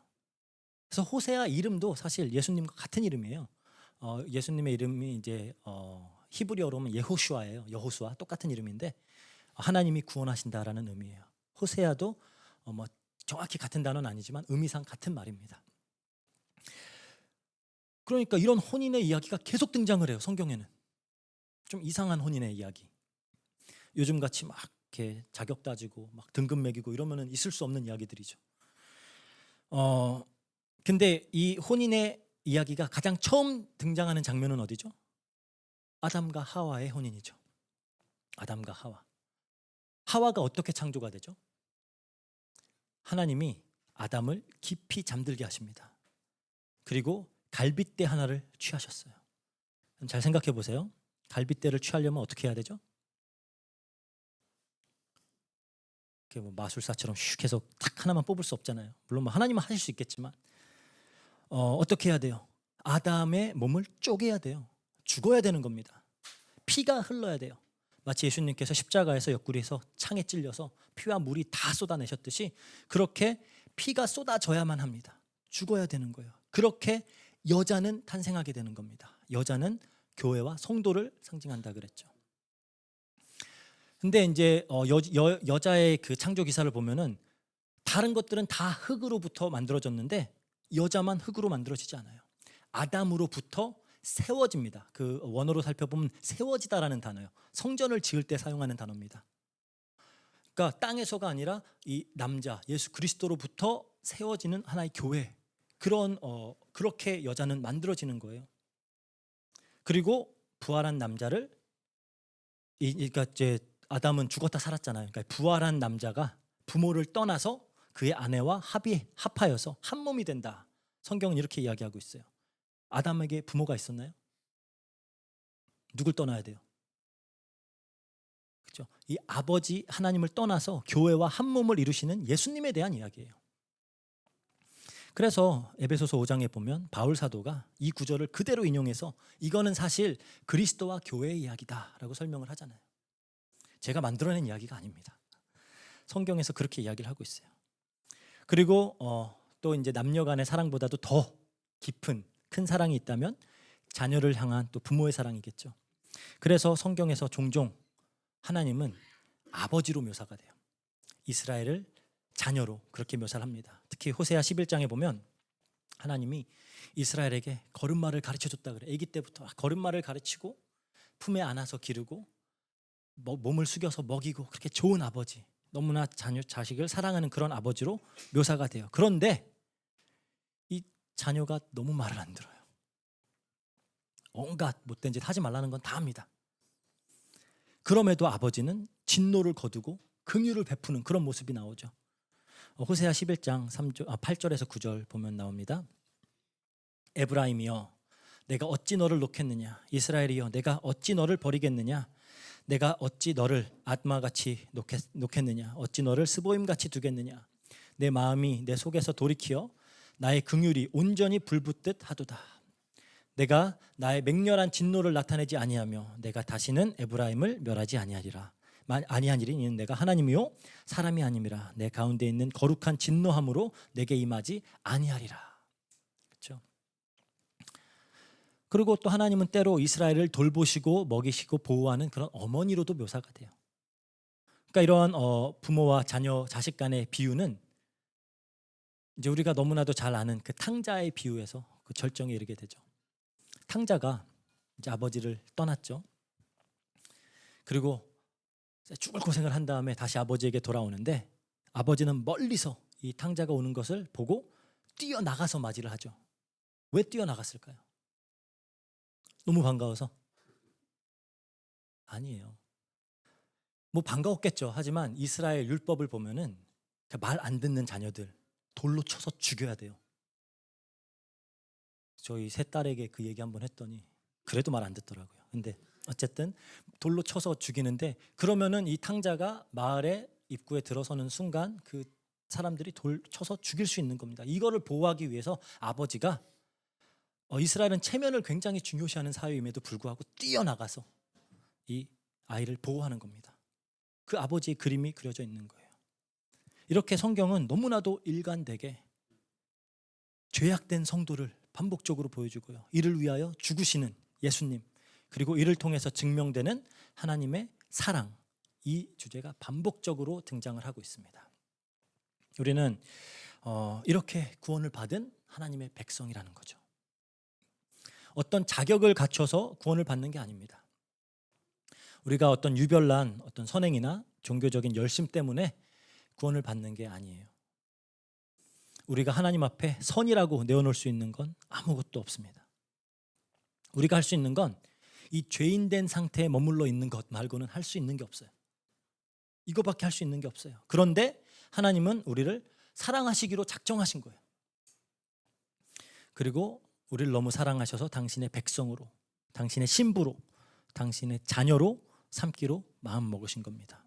그래서 호세아 이름도 사실 예수님과 같은 이름이에요. 예수님의 이름이 이제 히브리어로 하면 예호슈아예요. 여호수아 똑같은 이름인데 하나님이 구원하신다라는 의미예요. 호세아도 뭐 정확히 같은 단어는 아니지만 의미상 같은 말입니다. 그러니까 이런 혼인의 이야기가 계속 등장을 해요. 성경에는 좀 이상한 혼인의 이야기. 요즘같이 막 이렇게 자격 따지고 막 등급 매기고 이러면은 있을 수 없는 이야기들이죠. 근데 이 혼인의 이야기가 가장 처음 등장하는 장면은 어디죠? 아담과 하와의 혼인이죠. 아담과 하와. 하와가 어떻게 창조가 되죠? 하나님이 아담을 깊이 잠들게 하십니다. 그리고 갈빗대 하나를 취하셨어요. 잘 생각해 보세요. 갈빗대를 취하려면 어떻게 해야 되죠? 이렇게 뭐 마술사처럼 슉 해서 딱 하나만 뽑을 수 없잖아요. 물론 뭐 하나님은 하실 수 있겠지만 어떻게 해야 돼요? 아담의 몸을 쪼개야 돼요. 죽어야 되는 겁니다. 피가 흘러야 돼요. 마치 예수님께서 십자가에서 옆구리에서 창에 찔려서 피와 물이 다 쏟아내셨듯이 그렇게 피가 쏟아져야만 합니다. 죽어야 되는 거예요. 그렇게 여자는 탄생하게 되는 겁니다. 여자는 교회와 성도를 상징한다 그랬죠. 근데 이제 여자의 그 창조 기사를 보면은 다른 것들은 다 흙으로부터 만들어졌는데 여자만 흙으로 만들어지지 않아요. 아담으로부터 세워집니다. 그 원어로 살펴보면 세워지다라는 단어예요. 성전을 지을 때 사용하는 단어입니다. 그러니까 땅에서가 아니라 이 남자 예수 그리스도로부터 세워지는 하나의 교회, 그런 그렇게 여자는 만들어지는 거예요. 그리고 부활한 남자를 그러니까 이제 아담은 죽었다 살았잖아요. 그러니까 부활한 남자가 부모를 떠나서 그의 아내와 합하여서 한 몸이 된다. 성경은 이렇게 이야기하고 있어요. 아담에게 부모가 있었나요? 누굴 떠나야 돼요? 그렇죠? 이 아버지 하나님을 떠나서 교회와 한 몸을 이루시는 예수님에 대한 이야기예요. 그래서 에베소서 5장에 보면 바울 사도가 이 구절을 그대로 인용해서 이거는 사실 그리스도와 교회의 이야기다라고 설명을 하잖아요. 제가 만들어낸 이야기가 아닙니다. 성경에서 그렇게 이야기를 하고 있어요. 그리고 또 이제 남녀 간의 사랑보다도 더 깊은 큰 사랑이 있다면 자녀를 향한 또 부모의 사랑이겠죠. 그래서 성경에서 종종 하나님은 아버지로 묘사가 돼요. 이스라엘을 자녀로 그렇게 묘사를 합니다. 특히 호세아 11장에 보면 하나님이 이스라엘에게 걸음마를 가르쳐줬다 그래. 아기 때부터 걸음마를 가르치고 품에 안아서 기르고 몸을 숙여서 먹이고 그렇게 좋은 아버지, 너무나 자식을 사랑하는 그런 아버지로 묘사가 돼요. 그런데 이 자녀가 너무 말을 안 들어요. 온갖 못된 짓 하지 말라는 건 다 합니다. 그럼에도 아버지는 진노를 거두고 긍휼을 베푸는 그런 모습이 나오죠. 호세아 11장 8절에서 9절 보면 나옵니다. 에브라임이여 내가 어찌 너를 놓겠느냐. 이스라엘이여 내가 어찌 너를 버리겠느냐. 내가 어찌 너를 아드마같이 놓겠느냐. 어찌 너를 스보임같이 두겠느냐. 내 마음이 내 속에서 돌이키어 나의 긍휼이 온전히 불붙듯 하도다. 내가 나의 맹렬한 진노를 나타내지 아니하며 내가 다시는 에브라임을 멸하지 아니하리라. 아니하니리. 이는 내가 하나님이요 사람이 아님이라. 내 가운데 있는 거룩한 진노함으로 내게 임하지 아니하리라. 그렇죠? 그리고 또 하나님은 때로 이스라엘을 돌보시고 먹이시고 보호하는 그런 어머니로도 묘사가 돼요. 그러니까 이러한 부모와 자녀, 자식 간의 비유는 이제 우리가 너무나도 잘 아는 그 탕자의 비유에서 그 절정에 이르게 되죠. 탕자가 이제 아버지를 떠났죠. 그리고 죽을 고생을 한 다음에 다시 아버지에게 돌아오는데 아버지는 멀리서 이 탕자가 오는 것을 보고 뛰어나가서 맞이를 하죠. 왜 뛰어나갔을까요? 너무 반가워서? 아니에요. 뭐 반가웠겠죠. 하지만 이스라엘 율법을 보면은 말 안 듣는 자녀들 돌로 쳐서 죽여야 돼요. 저희 세 딸에게 그 얘기 한번 했더니 그래도 말 안 듣더라고요. 근데 어쨌든 돌로 쳐서 죽이는데 그러면은 이 탕자가 마을의 입구에 들어서는 순간 그 사람들이 돌 쳐서 죽일 수 있는 겁니다. 이거를 보호하기 위해서 아버지가 이스라엘은 체면을 굉장히 중요시하는 사회임에도 불구하고 뛰어나가서 이 아이를 보호하는 겁니다. 그 아버지의 그림이 그려져 있는 거예요. 이렇게 성경은 너무나도 일관되게 죄악된 성도를 반복적으로 보여주고요. 이를 위하여 죽으시는 예수님, 그리고 이를 통해서 증명되는 하나님의 사랑, 이 주제가 반복적으로 등장을 하고 있습니다. 우리는 이렇게 구원을 받은 하나님의 백성이라는 거죠. 어떤 자격을 갖춰서 구원을 받는 게 아닙니다. 우리가 어떤 유별난 어떤 선행이나 종교적인 열심 때문에 구원을 받는 게 아니에요. 우리가 하나님 앞에 선이라고 내어놓을 수 있는 건 아무것도 없습니다. 우리가 할 수 있는 건 이 죄인된 상태에 머물러 있는 것 말고는 할 수 있는 게 없어요. 이거밖에 할 수 있는 게 없어요. 그런데 하나님은 우리를 사랑하시기로 작정하신 거예요. 그리고 우리를 너무 사랑하셔서 당신의 백성으로, 당신의 신부로, 당신의 자녀로 삼기로 마음먹으신 겁니다.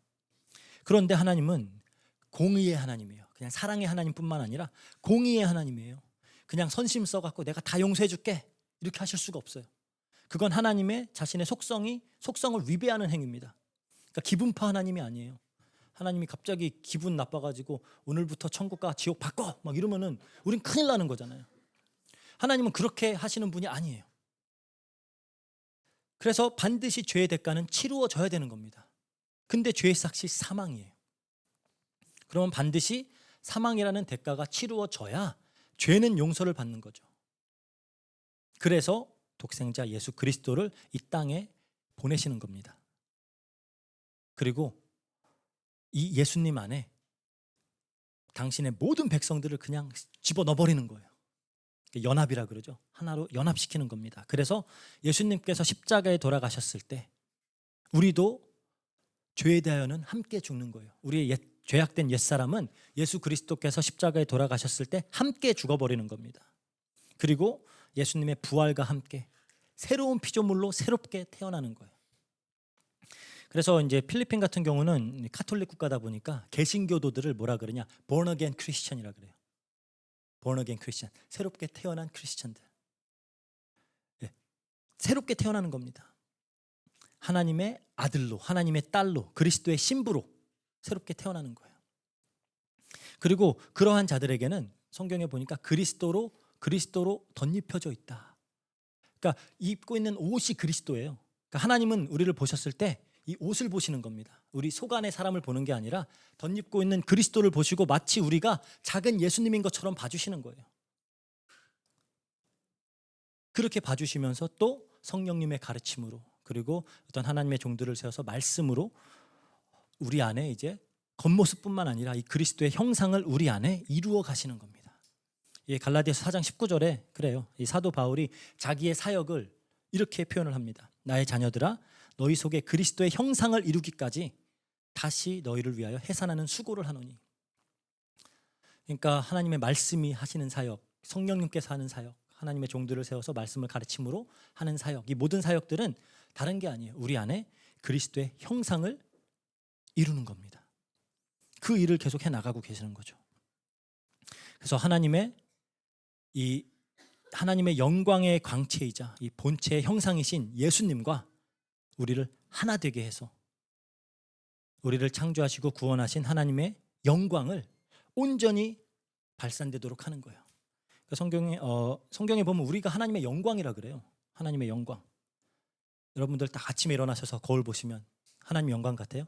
그런데 하나님은 공의의 하나님이에요. 그냥 사랑의 하나님뿐만 아니라 공의의 하나님이에요. 그냥 선심 써갖고 내가 다 용서해 줄게 이렇게 하실 수가 없어요. 그건 하나님의 자신의 속성을 위배하는 행위입니다. 그러니까 기분파 하나님이 아니에요. 하나님이 갑자기 기분 나빠가지고 오늘부터 천국과 지옥 바꿔 막 이러면은 우린 큰일 나는 거잖아요. 하나님은 그렇게 하시는 분이 아니에요. 그래서 반드시 죄의 대가는 치루어져야 되는 겁니다. 근데 죄의 삭시 사망이에요. 그러면 반드시 사망이라는 대가가 치루어져야 죄는 용서를 받는 거죠. 그래서 독생자 예수 그리스도를 이 땅에 보내시는 겁니다. 그리고 이 예수님 안에 당신의 모든 백성들을 그냥 집어넣어버리는 거예요. 연합이라 그러죠. 하나로 연합시키는 겁니다. 그래서 예수님께서 십자가에 돌아가셨을 때 우리도 죄에 대하여는 함께 죽는 거예요. 우리의 죄악된 옛사람은 예수 그리스도께서 십자가에 돌아가셨을 때 함께 죽어버리는 겁니다. 그리고 예수님의 부활과 함께 새로운 피조물로 새롭게 태어나는 거예요. 그래서 이제 필리핀 같은 경우는 카톨릭 국가다 보니까 개신교도들을 뭐라 그러냐? born again Christian이라 그래요. born again Christian. 새롭게 태어난 크리스천들. 네. 새롭게 태어나는 겁니다. 하나님의 아들로, 하나님의 딸로, 그리스도의 신부로 새롭게 태어나는 거예요. 그리고 그러한 자들에게는 성경에 보니까 그리스도로 덧입혀져 있다. 그러니까 입고 있는 옷이 그리스도예요. 그러니까 하나님은 우리를 보셨을 때 이 옷을 보시는 겁니다. 우리 속 안의 사람을 보는 게 아니라 덧입고 있는 그리스도를 보시고 마치 우리가 작은 예수님인 것처럼 봐주시는 거예요. 그렇게 봐주시면서 또 성령님의 가르침으로 그리고 어떤 하나님의 종들을 세워서 말씀으로 우리 안에 이제 겉모습뿐만 아니라 이 그리스도의 형상을 우리 안에 이루어 가시는 겁니다. 이 갈라디아서 4장 19절에 그래요. 이 사도 바울이 자기의 사역을 이렇게 표현을 합니다. 나의 자녀들아 너희 속에 그리스도의 형상을 이루기까지 다시 너희를 위하여 해산하는 수고를 하노니. 그러니까 하나님의 말씀이 하시는 사역, 성령님께서 하는 사역, 하나님의 종들을 세워서 말씀을 가르침으로 하는 사역, 이 모든 사역들은 다른 게 아니에요. 우리 안에 그리스도의 형상을 이루는 겁니다. 그 일을 계속 해 나가고 계시는 거죠. 그래서 하나님의 영광의 광채이자 이 본체의 형상이신 예수님과 우리를 하나 되게 해서 우리를 창조하시고 구원하신 하나님의 영광을 온전히 발산되도록 하는 거예요. 성경에 보면 우리가 하나님의 영광이라 그래요. 하나님의 영광. 여러분들 딱 아침에 일어나셔서 거울 보시면 하나님의 영광 같아요?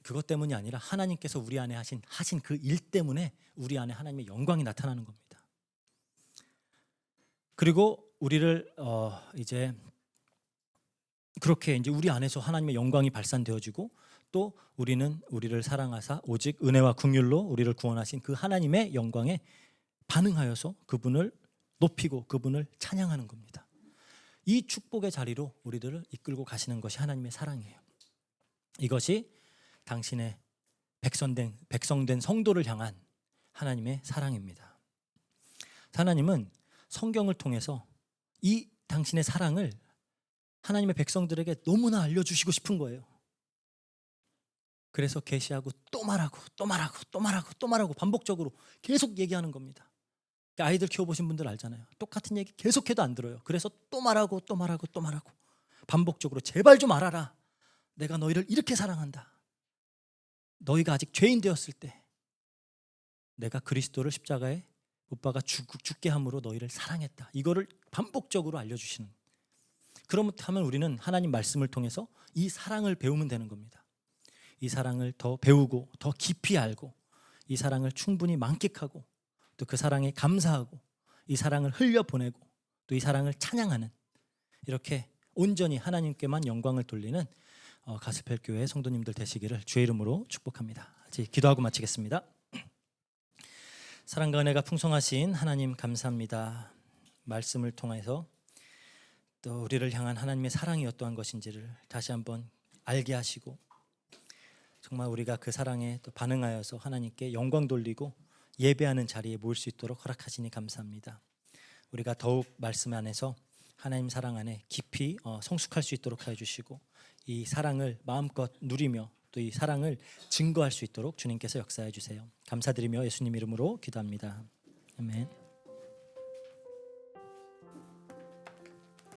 그것 때문이 아니라 하나님께서 우리 안에 하신 그 일 때문에 우리 안에 하나님의 영광이 나타나는 겁니다. 그리고 우리를 이제 그렇게 이제 우리 안에서 하나님의 영광이 발산되어지고 또 우리는 우리를 사랑하사 오직 은혜와 긍휼로 우리를 구원하신 그 하나님의 영광에 반응하여서 그분을 높이고 그분을 찬양하는 겁니다. 이 축복의 자리로 우리들을 이끌고 가시는 것이 하나님의 사랑이에요. 이것이 당신의 백성된 성도를 향한 하나님의 사랑입니다. 하나님은 성경을 통해서 이 당신의 사랑을 하나님의 백성들에게 너무나 알려주시고 싶은 거예요. 그래서 계시하고 또 말하고 반복적으로 계속 얘기하는 겁니다. 아이들 키워보신 분들 알잖아요. 똑같은 얘기 계속해도 안 들어요. 그래서 또 말하고 반복적으로 제발 좀 알아라. 내가 너희를 이렇게 사랑한다. 너희가 아직 죄인 되었을 때 내가 그리스도를 십자가에 못 박아 죽게 함으로 너희를 사랑했다. 이거를 반복적으로 알려주시는. 그렇다면 우리는 하나님 말씀을 통해서 이 사랑을 배우면 되는 겁니다. 이 사랑을 더 배우고 더 깊이 알고 이 사랑을 충분히 만끽하고 또 그 사랑에 감사하고 이 사랑을 흘려보내고 또 이 사랑을 찬양하는, 이렇게 온전히 하나님께만 영광을 돌리는 가스펠 교회 성도님들 되시기를 주의 이름으로 축복합니다. 이제 기도하고 마치겠습니다. 사랑과 은혜가 풍성하신 하나님 감사합니다. 말씀을 통해서 또 우리를 향한 하나님의 사랑이 어떠한 것인지를 다시 한번 알게 하시고 정말 우리가 그 사랑에 또 반응하여서 하나님께 영광 돌리고 예배하는 자리에 모일 수 있도록 허락하시니 감사합니다. 우리가 더욱 말씀 안에서 하나님 사랑 안에 깊이 성숙할 수 있도록 하여 주시고 이 사랑을 마음껏 누리며 또 이 사랑을 증거할 수 있도록 주님께서 역사해 주세요. 감사드리며 예수님 이름으로 기도합니다. 아멘.